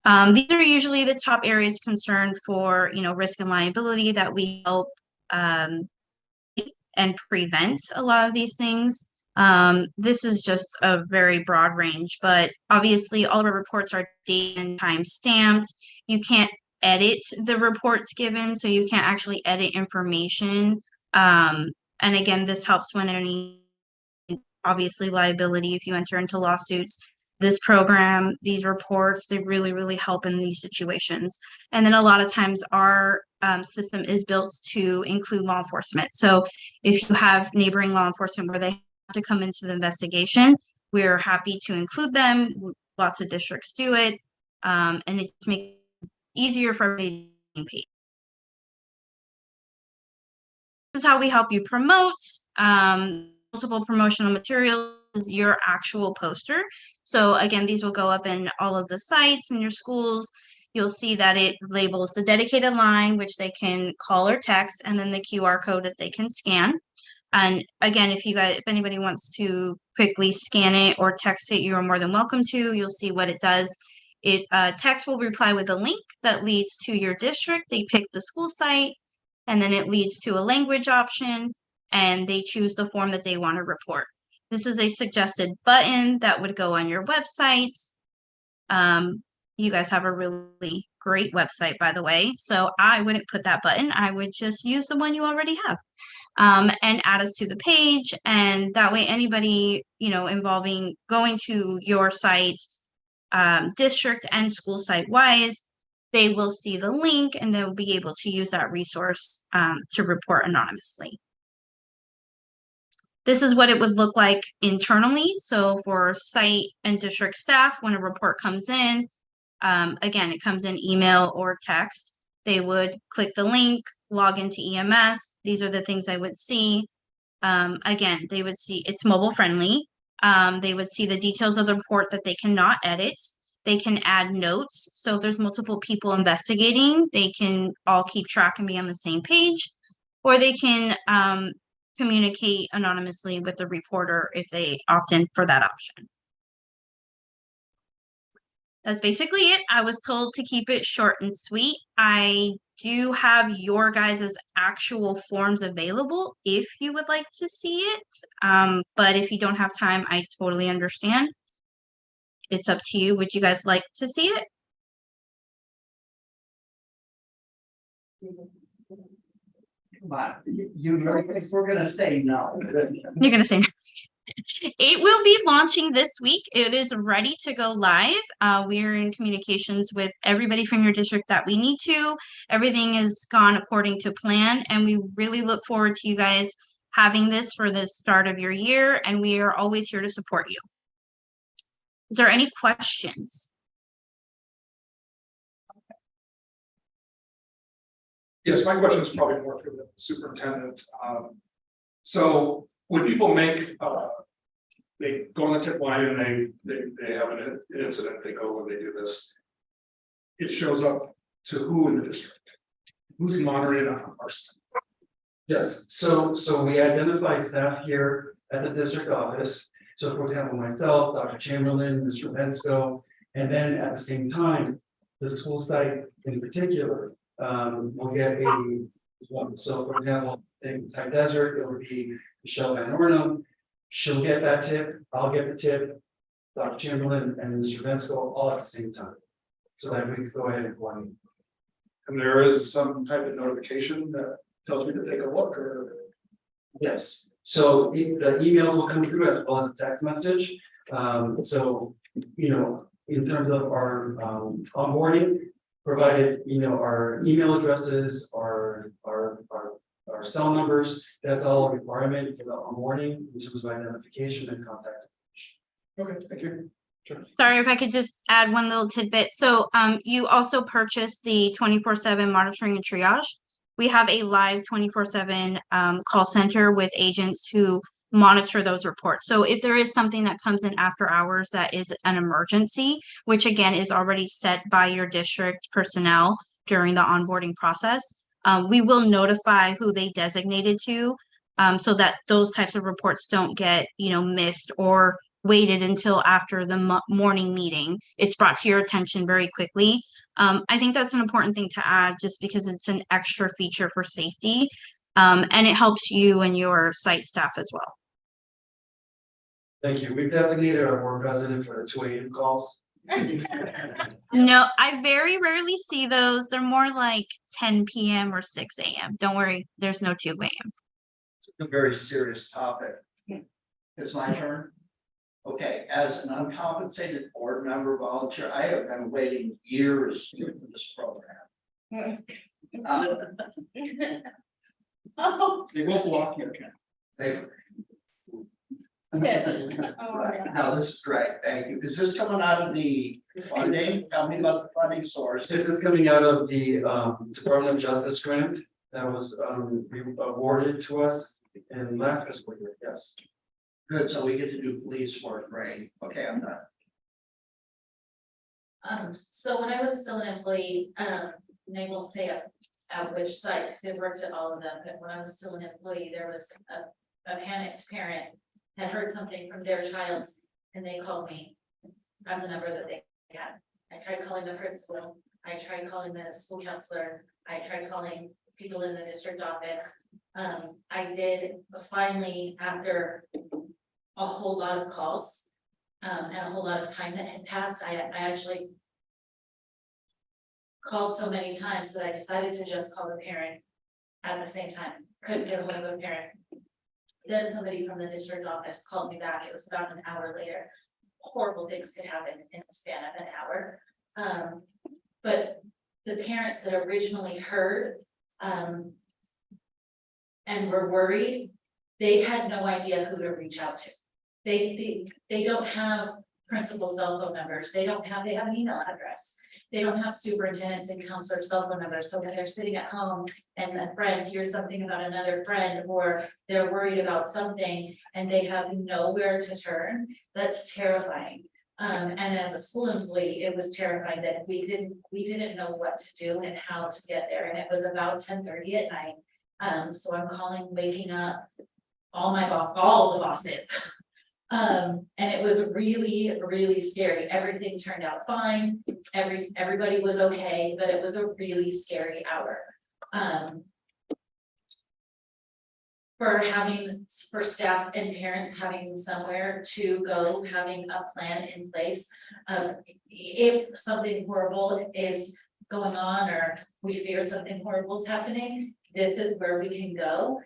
These are usually the top areas concerned for, risk and liability that we help and prevent a lot of these things. This is just a very broad range, but obviously all of our reports are dated and time stamped. You can't edit the reports given, so you can't actually edit information. And again, this helps when any, obviously, liability if you enter into lawsuits. this program, these reports, they really, really help in these situations. And then a lot of times our system is built to include law enforcement. So if you have neighboring law enforcement where they have to come into the investigation, we're happy to include them. Lots of districts do it. And it makes it easier for everybody to be paid. This is how we help you promote. Multiple promotional materials is your actual poster. So again, these will go up in all of the sites in your schools. You'll see that it labels the dedicated line, which they can call or text, and then the QR code that they can scan. And again, if anybody wants to quickly scan it or text it, you're more than welcome to. You'll see what it does. Text will reply with a link that leads to your district. They pick the school site, and then it leads to a language option, and they choose the form that they want to report. This is a suggested button that would go on your website. You guys have a really great website, by the way. So I wouldn't put that button. I would just use the one you already have, and add us to the page. And that way, anybody, involving going to your site, district and school site wise, they will see the link and they'll be able to use that resource to report anonymously. This is what it would look like internally. So for site and district staff, when a report comes in, again, it comes in email or text. They would click the link, log into EMS. These are the things I would see. Again, they would see it's mobile friendly. They would see the details of the report that they cannot edit. They can add notes. So if there's multiple people investigating, they can all keep track and be on the same page, or they can communicate anonymously with the reporter if they opt in for that option. That's basically it. I was told to keep it short and sweet. I do have your guys' actual forms available if you would like to see it. But if you don't have time, I totally understand. It's up to you. Would you guys like to see it? Come on, we're gonna say no. You're gonna say no. It will be launching this week. It is ready to go live. We're in communications with everybody from your district that we need to. Everything has gone according to plan, and we really look forward to you guys having this for the start of your year, and we are always here to support you. Is there any questions? Yes, my question is probably more for the superintendent. So when people make, they go on the tip line and they have an incident, they go and they do this. It shows up to who in the district? Who's monitoring our stuff? Yes, so we identify staff here at the district office. So for example, myself, Dr. Chamberlain, Mr. Bensko, and then at the same time, the school site in particular, will get a one. So for example, in High Desert, it would be Michelle Van Ornum. She'll get that tip, I'll get the tip, Dr. Chamberlain and Mr. Bensko all at the same time. So that we can go ahead and coordinate. And there is some type of notification that tells me to take a look or. Yes, so the emails will come through as well as a text message. So, in terms of our onboarding, provided, our email addresses, our cell numbers, that's all a requirement for the onboarding, in terms of identification and contact. Okay, thank you. Sure. Sorry, if I could just add one little tidbit. So you also purchased the 24/7 monitoring and triage. We have a live 24/7 call center with agents who monitor those reports. So if there is something that comes in after hours that is an emergency, which again is already set by your district personnel during the onboarding process, we will notify who they designated to, so that those types of reports don't get, missed or waited until after the morning meeting. It's brought to your attention very quickly. I think that's an important thing to add just because it's an extra feature for safety, and it helps you and your site staff as well. Thank you. We've designated our board president for the 2 a.m. calls. No, I very rarely see those. They're more like 10 p.m. or 6 a.m. Don't worry, there's no 2 a.m. It's a very serious topic. It's my turn. Okay, as an uncompensated board member volunteer, I have been waiting years for this program. Oh, They won't block you, Ken. They- Tips. Oh, yeah. No, this is great, thank you. Is this coming out of the funding? Tell me about the funding source. This is coming out of the Department of Justice grant that was awarded to us in last fiscal year, yes. Good, so we get to do police work, right? Okay, I'm done. So when I was still an employee, and I won't say at which site, because I worked at all of them, but when I was still an employee, there was a panicked parent had heard something from their child, and they called me. I'm the number that they had. I tried calling the principal, I tried calling the school counselor, I tried calling people in the district office. I did finally, after a whole lot of calls, and a whole lot of time that had passed, I actually called so many times that I decided to just call the parent at the same time. Couldn't get a hold of a parent. Then somebody from the district office called me back. It was about an hour later. Horrible things could happen in the span of an hour. But the parents that originally heard and were worried, they had no idea who to reach out to. They don't have principal cell phone numbers. They have an email address. They don't have superintendents and counselor cell phone numbers. So when they're sitting at home and a friend hears something about another friend, or they're worried about something and they have nowhere to turn, that's terrifying. And as a school employee, it was terrifying that we didn't know what to do and how to get there. And it was about 10:30 at night. So I'm calling, waking up all the bosses. And it was really, really scary. Everything turned out fine. Everybody was okay, but it was a really scary hour. For staff and parents having somewhere to go, having a plan in place. If something horrible is going on, or we fear something horrible is happening, this is where we can go.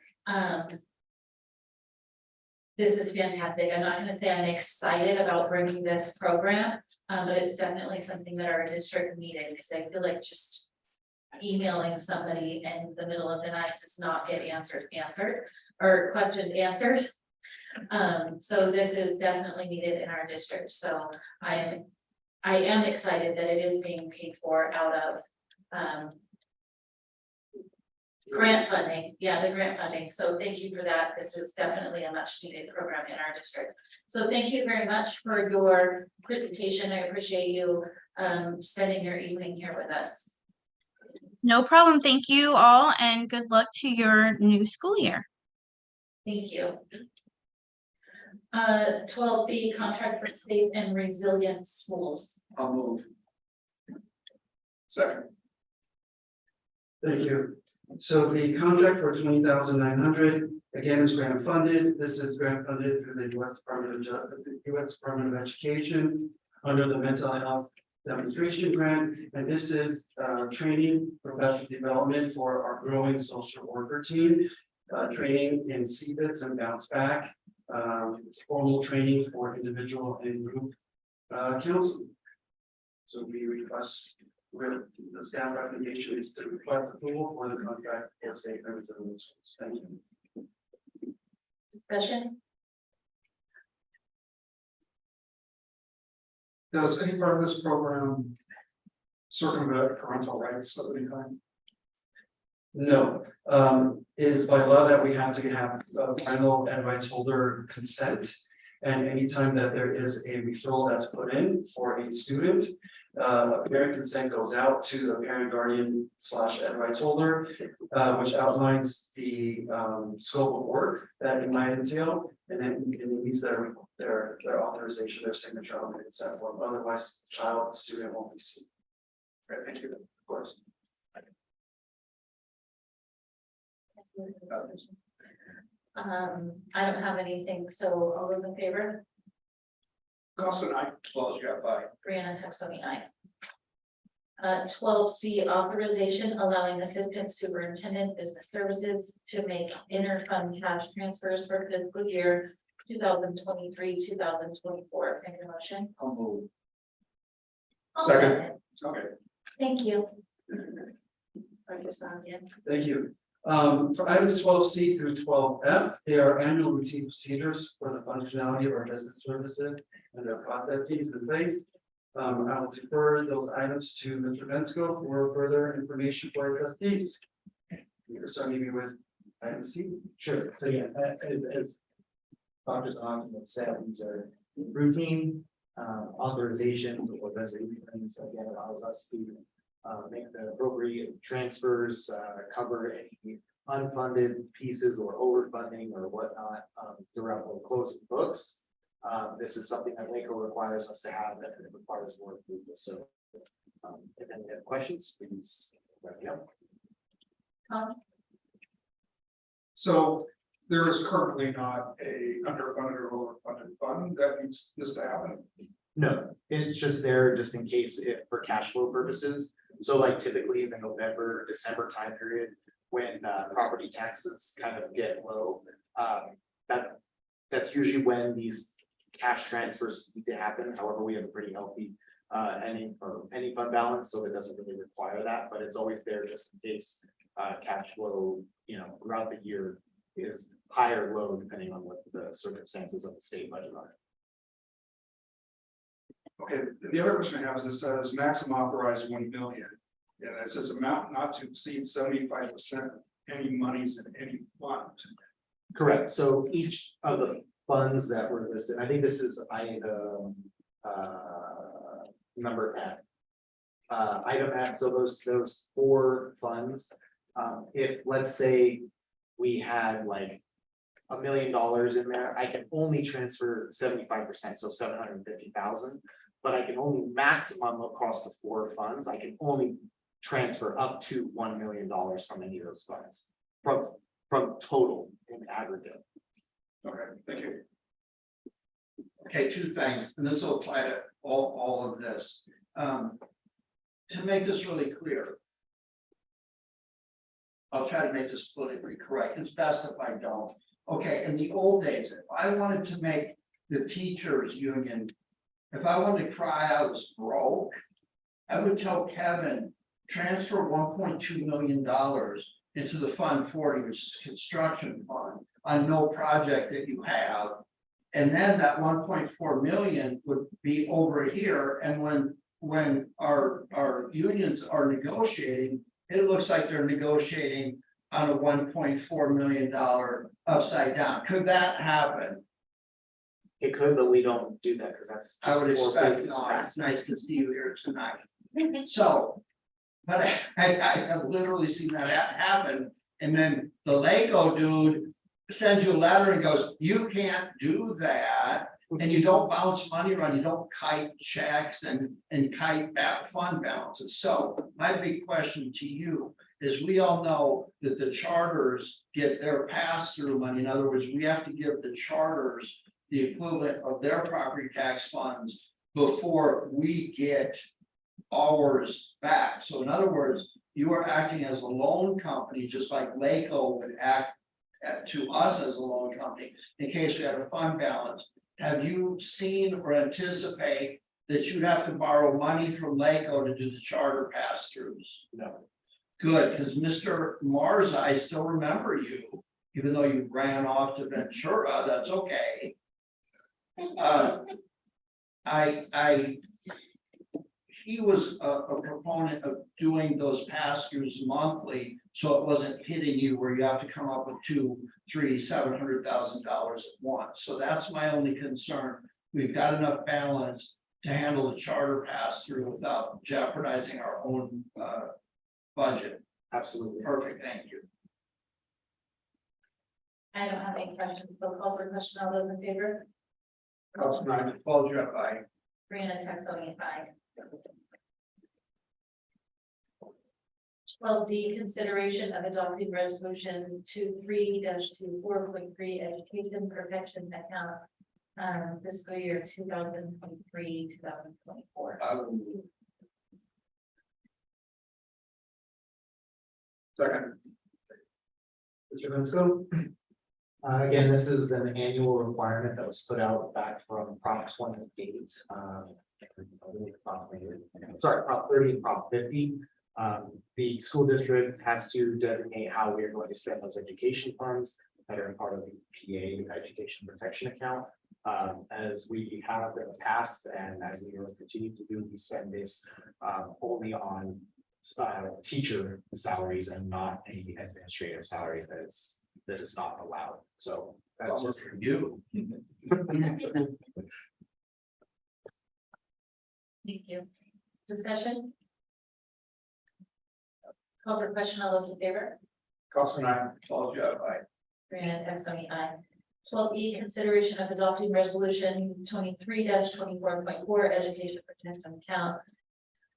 This is fantastic. I'm not gonna say I'm excited about bringing this program, but it's definitely something that our district needed, because I feel like just emailing somebody in the middle of the night does not get questions answered. So this is definitely needed in our district. So I am excited that it is being paid for out of grant funding, yeah, the grant funding. So thank you for that. This is definitely a much needed program in our district. So thank you very much for your presentation. I appreciate you spending your evening here with us. No problem. Thank you all and good luck to your new school year. Thank you. 12B, contract for safe and resilient schools. I'll move. Second. Thank you. So the contract for 20,900, again, is grant funded. This is grant funded through the U.S. Department of Education under the mental health demonstration grant. And this is training, professional development for our growing social worker team, training in CBITS and bounce back. It's formal training for individual and group counseling. So we request, the staff recommendation is to request approval for the contract for state and resilient schools. Thank you. Discussion? Does any part of this program circumvent parental rights of any kind? No, is by law that we have to have parental and rights holder consent. And anytime that there is a referral that's put in for a student, parent consent goes out to the parent guardian / ed rights holder, which outlines the scope of work that it might entail, and then it needs their authorization, their signature on the consent form. Otherwise, student won't be seen. Right, thank you. Of course. I don't have anything, so all those in favor? Goss and I. Close, you got five. Brianna Texoni, aye. 12C, authorization allowing assistant superintendent business services to make inter-fund cash transfers for fiscal year 2023, 2024. Make a motion. I'll move. I'll Second. Okay. Thank you. Dr. Sonia. Thank you. For items 12C through 12F, they are annual routine procedures for the functionality of our business services and their processes in place. I will defer those items to Mr. Vensko for further information for our trustees. You're starting with item C. Sure, so yeah, as Dr. Ogden said, these are routine authorizations or resolutions that again allows us to make the appropriate transfers, cover any unfunded pieces or overfunding or whatnot throughout the closed books. This is something that LACO requires us to have, and it requires more approval. So if any have questions, please let me know. Tom? So there is currently not a underfunded or overfunded fund that needs this to happen. No, it's just there just in case if for cash flow purposes. So like typically in the November, December time period, when property taxes kind of get low, that's usually when these cash transfers need to happen. However, we have a pretty healthy any fund balance, so it doesn't really require that, but it's always there just in case cash flow, throughout the year is high or low, depending on what the circumstances of the state budget are. Okay, the other question I have is it says maximum authorized 1 million. And it says amount not to exceed 75% any monies in any fund. Correct, so each of the funds that were listed, I think this is item number F. Item F, so those 4 funds, if let's say we had like $1 million in there, I can only transfer 75%, so 750,000. But I can only maximum across the 4 funds, I can only transfer up to $1 million from any of those funds. From total in aggregate. Okay, thank you. Okay, 2 things, and this will apply to all of this. To make this really clear. I'll try to make this politically correct. It's best if I don't. Okay, in the old days, if I wanted to make the teachers union, if I wanted to cry I was broke, I would tell Kevin, transfer $1.2 million into the Fund 40, which is a construction fund, on no project that you have. And then that 1.4 million would be over here. And when our unions are negotiating, it looks like they're negotiating on a $1.4 million upside down. Could that happen? It could, but we don't do that because that's. I would just poor expect business not. practice. It's nice to see you here tonight. So, but I have literally seen that happen. And then the LACO dude sends you a letter and goes, you can't do that. And you don't bounce money around, you don't kite checks and kite back fund balances. So my big question to you is, we all know that the charters get their pass-through money. In other words, we have to give the charters the equivalent of their property tax funds before we get ours back. So in other words, you are acting as a loan company, just like LACO would act to us as a loan company in case we have a fund balance. Have you seen or anticipate that you'd have to borrow money from LACO to do the charter pass-throughs? No. Good, because Mr. Marza, I still remember you, even though you ran off to Ventura, that's okay. He was a proponent of doing those pass-throughs monthly, so it wasn't hitting you where you have to come up with $200,000, $300,000, $700,000 at once. So that's my only concern. We've got enough balance to handle the charter pass-through without jeopardizing our own budget. Absolutely. Perfect, thank you. I don't have any questions. We'll call for question. All those in favor? Paul Jeff, aye. Brianna Texoni, aye. 12D, consideration of adopting resolution 23-24.3 education protection account fiscal year 2023, 2024. Second. Mr. Vensko. Again, this is an annual requirement that was put out back from Prop 28. Sorry, Prop 30 and Prop 50. The school district has to designate how we are going to spend those education funds that are part of the PA education protection account. As we have in the past and as we will continue to do, we spend this only on teacher salaries and not any administrative salaries that is not allowed. So that's just for you. Thank you. Discussion? Call for question, all those in favor? Cost I, Paul, aye. Brianna Texani, aye. 12E, consideration of adopting resolution 23-24.4 education protection account.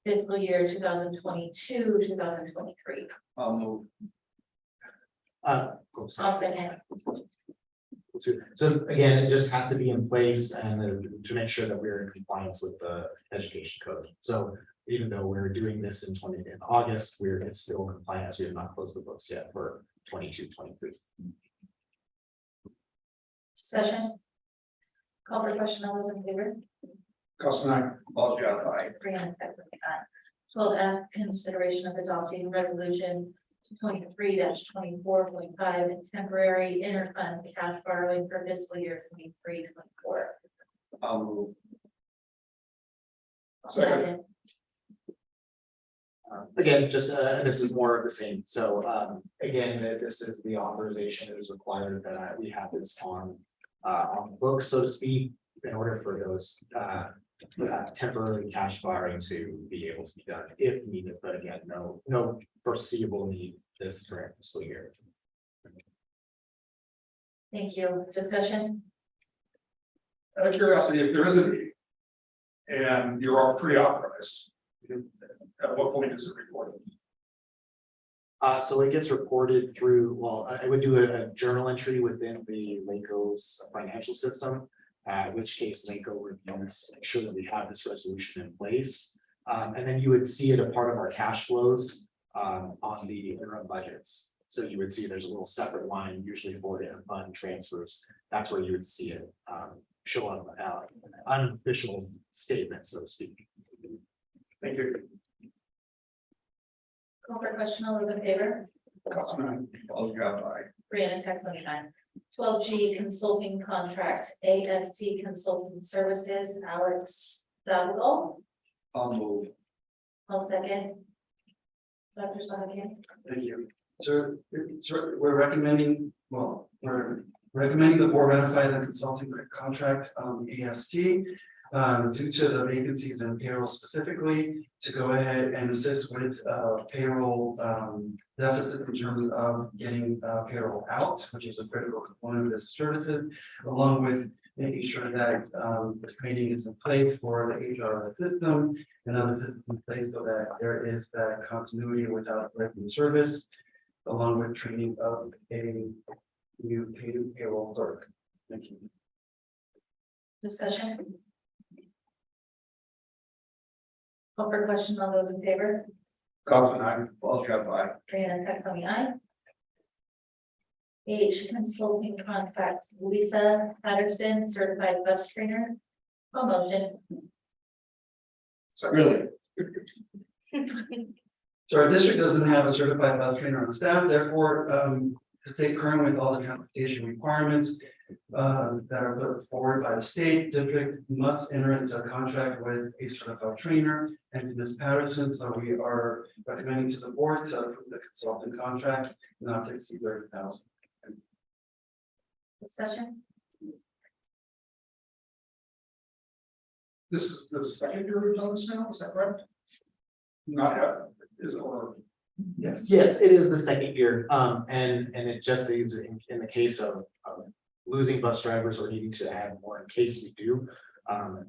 Fiscal year 2022, 2023. I'll move. Oh, sorry. Second. So again, it just has to be in place and to make sure that we're in compliance with the education code. So even though we're doing this in August, it's still compliant as we have not closed the books yet for 22-23. Discussion? Call for question, all those in favor? Cost I, Paul, aye. Brianna Texani, aye. 12F, consideration of adopting resolution 23-24.5 and temporary interfund cash borrowing for fiscal year 23-24. I'll move. Second. Again, just this is more of the same. So again, this is the authorization that is required that we have this on books, so to speak, in order for those temporary cash borrowing to be able to be done if needed. But again, no foreseeable need this current fiscal year. Thank you. Discussion? Out of curiosity, if there is a need and you're all pre-authorized, at what point is it recorded? So it gets reported through, well, I would do a journal entry within the LACO's financial system, in which case LACO reviews to make sure that we have this resolution in place. And then you would see it a part of our cash flows on the interim budgets. So you would see there's a little separate line usually for the fund transfers. That's where you would see it show up an unofficial statement, so to speak. Thank you. Call for question, all those in favor? Cost I, Paul, aye. Brianna Texani, aye. 12G, consulting contract, AST Consulting Services, Alex Zavigal. I'll move. I'll second. Dr. Sahakian. Thank you. So we're recommending the board ratify the consulting contract AST due to the vacancies in payroll specifically to go ahead and assist with payroll deficit in terms of getting payroll out, which is a critical component of this services, along with making sure that the training is in place for the HR system and other systems in place so that there is that continuity without breaking service, along with training of a new payroll clerk. Thank you. Discussion? Call for question, all those in favor? Cost I, Paul, aye. Brianna Texani, aye. H, consulting contract, Lisa Patterson, certified bus trainer. Call motion. Really? So our district doesn't have a certified bus trainer on staff, therefore, to stay current with all the transportation requirements that are put forward by the state, district must enter into a contract with a certified trainer and to Ms. Patterson. So we are recommending to the board to approve the consultant contract not to exceed 30,000. Discussion? This is the second year we've done this now, is that correct? Not yet, is it, or? Yes. Yes, it is the second year, and it just is in the case of losing bus drivers or needing to add more in case we do.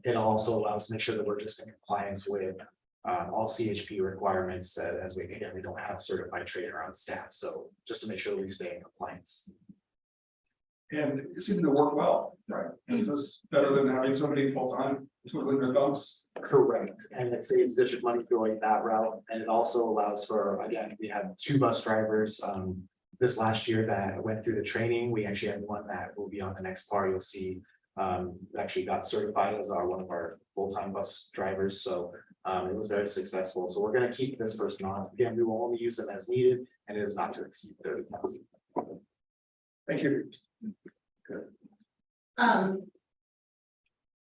It also allows to make sure that we're just in compliance with all CHP requirements as we don't have a certified trainer on staff. So just to make sure we stay in compliance. And it seemed to work well, right? Is this better than having somebody full-time twiddling their thumbs? Correct, and it saves district money going that route, and it also allows for, again, we have 2 bus drivers. this last year that went through the training. We actually had one that will be on the next part. You'll see actually got certified as one of our full-time bus drivers. So it was very successful. So we're going to keep this person on. Again, we will only use them as needed, and it is not to exceed 30,000. Thank you.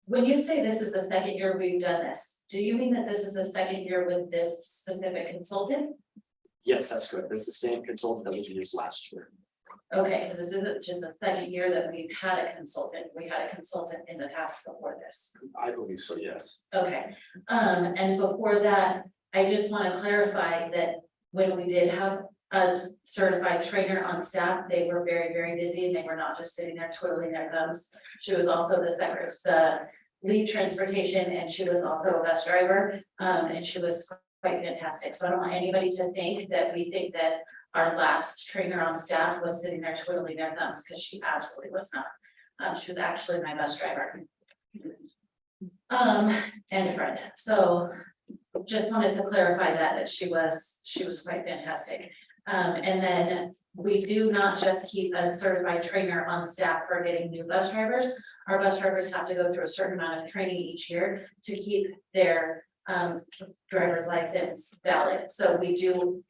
When you say this is the second year we've done this, do you mean that this is the second year with this specific consultant? Yes, that's correct. It's the same consultant that we used last year. Okay, because this isn't just the second year that we've had a consultant. We had a consultant in the past before this. I believe so, yes. Okay, and before that, I just want to clarify that when we did have a certified trainer on staff, they were very, very busy and they were not just sitting there twiddling their thumbs. She was also the lead transportation, and she was also a bus driver, and she was quite fantastic. So I don't want anybody to think that we think that our last trainer on staff was sitting there twiddling their thumbs, because she absolutely was not. She was actually my bus driver. And friend, so just wanted to clarify that she was quite fantastic. And then we do not just keep a certified trainer on staff for getting new bus drivers. Our bus drivers have to go through a certain amount of training each year to keep their driver's license valid. So we do,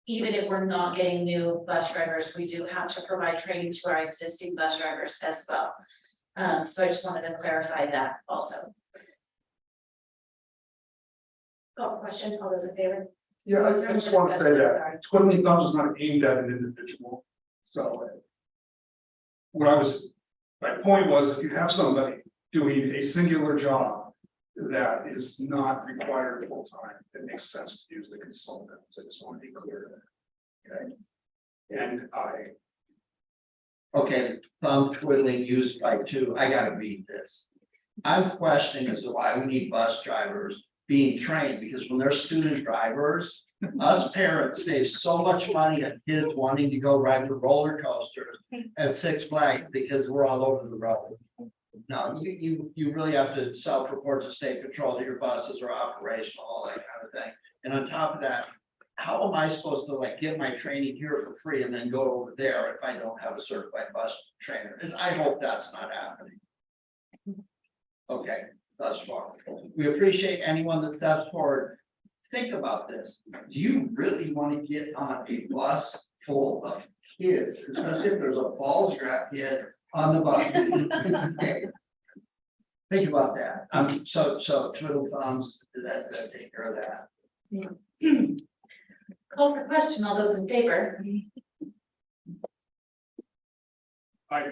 even if we're not getting new bus drivers, we do have to provide training to our existing bus drivers as well. So I just wanted to clarify that also. Oh, question, all those in favor? Yeah, I just want to say that twiddling thumbs is not aimed at an individual. So my point was, if you have somebody doing a singular job that is not required full time, it makes sense to use the consultant. So I just want to be clear there. Okay. And Okay, thumb twiddling used by two, I gotta read this. I'm questioning as to why we need bus drivers being trained, because when they're student drivers, us parents save so much money on kids wanting to go ride the roller coasters at Six Flags because we're all over the road. No, you really have to self-report to state control that your buses are operational, all that kind of thing. And on top of that, how am I supposed to like get my training here for free and then go over there if I don't have a certified bus trainer? Because I hope that's not happening. Okay, thus far. We appreciate anyone that steps forward. Think about this. Do you really want to get on a bus full of kids, especially if there's a ball strap kid on the bus? Think about that. So twiddle thumbs, that take care of that. Call for question, all those in favor? I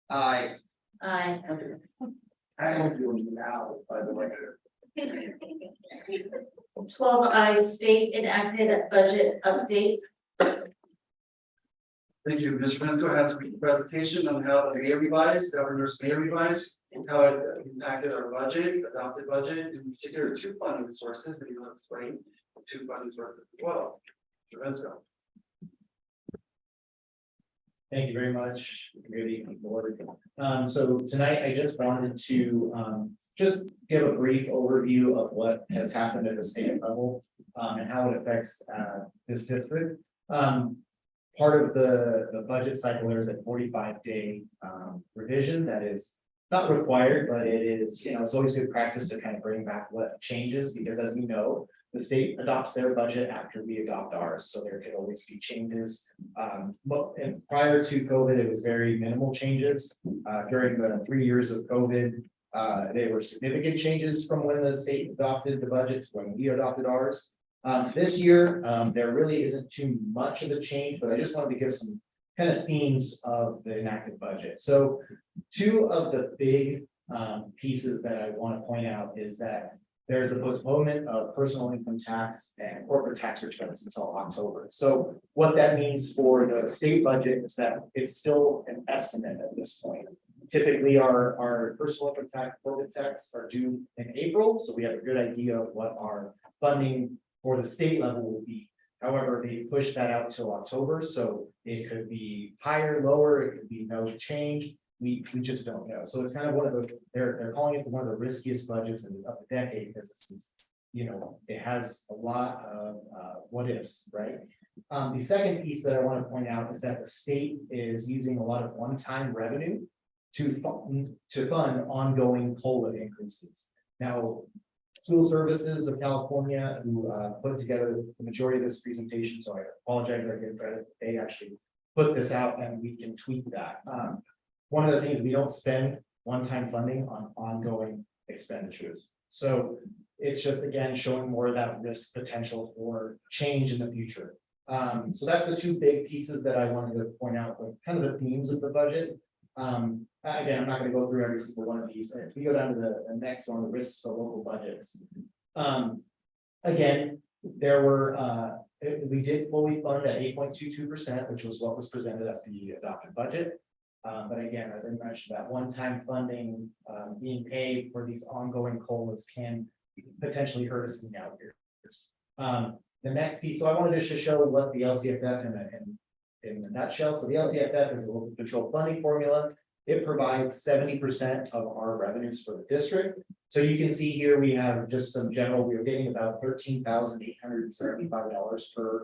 Aye. don't do it now, by the way. 12 ayes, state enacted budget update. Thank you. Mr. Frenco has a presentation on how the mayor revised, governor's mayor revised, how it impacted our budget, adopted budget, in particular, two funding sources that you will explain, two funding sources as well. Mr. Frenco. Thank you very much. Good evening, board. So tonight I just wanted to just give a brief overview of what has happened at the state level and how it affects this district. Part of the budget cycle, there's a 45-day revision that is not required, but it is, it's always good practice to kind of bring back what changes, because as we know, the state adopts their budget after we adopt ours, so there could always be changes. And prior to COVID, it was very minimal changes. During the 3 years of COVID, there were significant changes from when the state adopted the budget to when we adopted ours. This year, there really isn't too much of a change, but I just wanted to give some kind of themes of the enacted budget. So two of the big pieces that I want to point out is that there's a postponement of personal income tax and corporate tax returns until October. So what that means for the state budget is that it's still an estimate at this point. Typically, our personal income tax, corporate tax are due in April, so we have a good idea of what our funding for the state level will be. However, they pushed that out till October, so it could be higher, lower, it could be no change. We just don't know. So it's kind of one of the, they're calling it one of the riskiest budgets of the decade, because this is it has a lot of what ifs, right? The second piece that I want to point out is that the state is using a lot of one-time revenue to fund ongoing COLA increases. Now, School Services of California, who put together the majority of this presentation, so I apologize, I give credit, they actually put this out and we can tweak that. One of the things, we don't spend one-time funding on ongoing expenditures. So it's just, again, showing more of that risk potential for change in the future. So that's the two big pieces that I wanted to point out, like kind of the themes of the budget. Again, I'm not going to go through every single one of these. If we go down to the next one, the risks of local budgets. Again, there were, we did fully fund at 8.22%, which was what was presented at the adopted budget. But again, as I mentioned, that one-time funding being paid for these ongoing COLAs can potentially hurt us in the out years. The next piece, so I wanted to just show what the LCFF in a nutshell. So the LCFF is a local control funding formula. It provides 70% of our revenues for the district. So you can see here we have just some general, we are getting about $13,875 per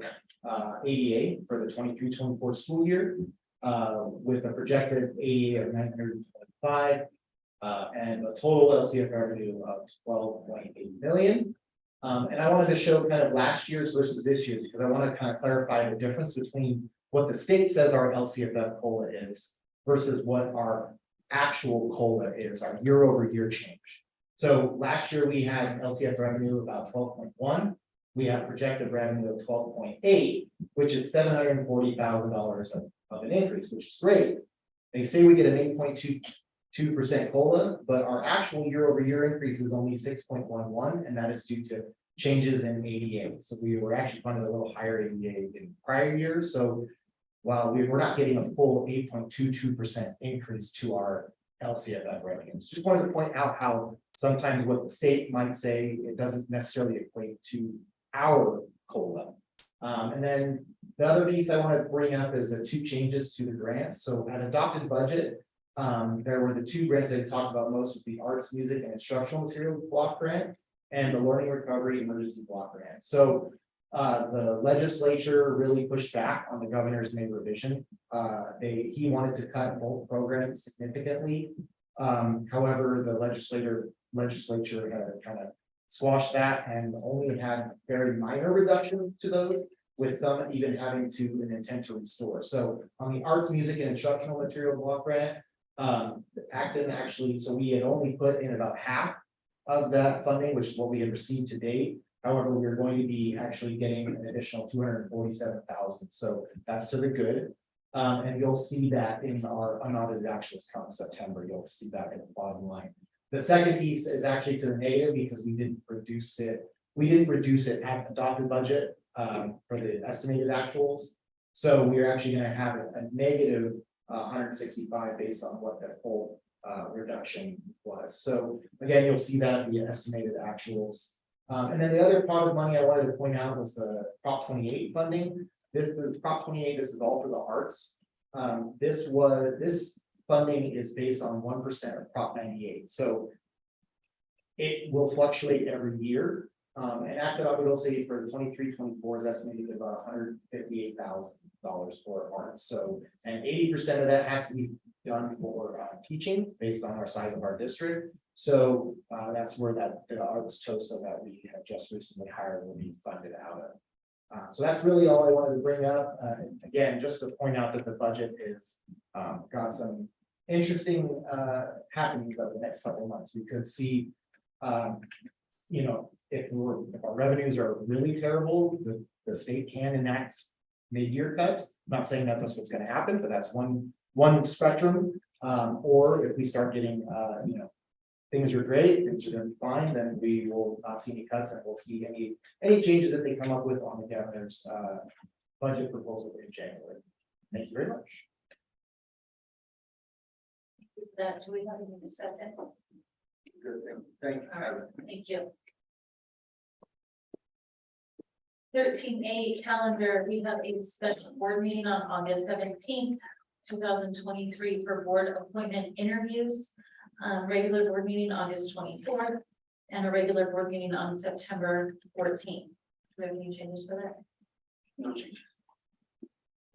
ADA for the 23-24 school year, with a projected ADA of 925 and a total LCF revenue of 12.8 million. And I wanted to show kind of last year's versus this year's, because I want to kind of clarify the difference between what the state says our LCFF COLA is versus what our actual COLA is, our year-over-year change. So last year we had LCF revenue about 12.1. We have projected revenue of 12.8, which is $740,000 of an increase, which is great. They say we get an 8.22% COLA, but our actual year-over-year increase is only 6.11, and that is due to changes in ADA. So we were actually funded a little higher ADA in prior years. So while we were not getting a full 8.22% increase to our LCFF revenues, just wanted to point out how sometimes what the state might say, it doesn't necessarily equate to our COLA. And then the other piece I want to bring up is the two changes to the grants. So at adopted budget, there were the two grants that I talked about most, was the arts, music, and instructional materials block grant and the learning recovery emergency block grant. So the legislature really pushed back on the governor's May revision. He wanted to cut both programs significantly. However, the legislature had kind of squashed that and only had very minor reductions to those, with some even having to an intent to restore. So on the arts, music, and instructional material block grant, Acton actually, so we had only put in about half of that funding, which is what we had received to date. However, we're going to be actually getting an additional 247,000. So that's to the good. And you'll see that in our unaudited actuals come in September. You'll see that in the bottom line. The second piece is actually to the negative because we didn't reduce it. We didn't reduce it at adopted budget for the estimated actuals. So we're actually going to have a negative 165 based on what that whole reduction was. So again, you'll see that in the estimated actuals. And then the other pot of money I wanted to point out was the Prop 28 funding. This is Prop 28. This is all for the arts. This funding is based on 1% of Prop 98. So it will fluctuate every year. And Acton Agua Dulce for 23-24 is estimated at about $158,000 for arts. So, and 80% of that has to be done for teaching based on our size of our district. So that's where the arts TOSA that we have just recently hired will be funded out of. So that's really all I wanted to bring up. Again, just to point out that the budget is got some interesting happenings over the next couple of months. We could see, if our revenues are really terrible, the state can enact mid-year cuts. I'm not saying that's what's going to happen, but that's one spectrum. Or if we start getting, things are great, things are going to be fine, then we will not see any cuts, and we'll see any changes that they come up with on the governor's budget proposal in January. Thank you very much. That, do we have any second? Thank Thank you. 13A calendar, we have a special board meeting on August 17th, 2023 for board appointment interviews. Regular board meeting August 24th, and a regular board meeting on September 14th. Do we have any changes for that? No change.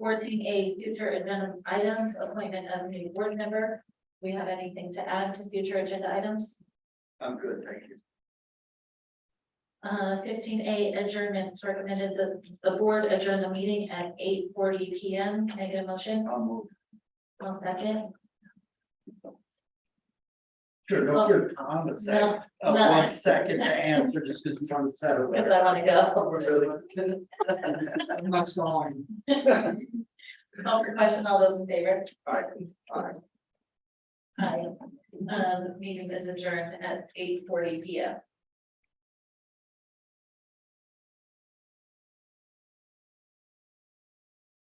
14A, future agenda items, appointment of new board member. We have anything to add to future agenda items? I'm good, thank you. 15A, adjournments recommended the board adjourn the meeting at 8:40 PM. Can I get a motion? I'll move. One second. Sure, don't give Tom a second, No, 1 second to answer, just because you want to settle. because I want to go. I'm not stalling. Call for question, all those in favor? Aye. Aye. The meeting is adjourned at 8:40 PM.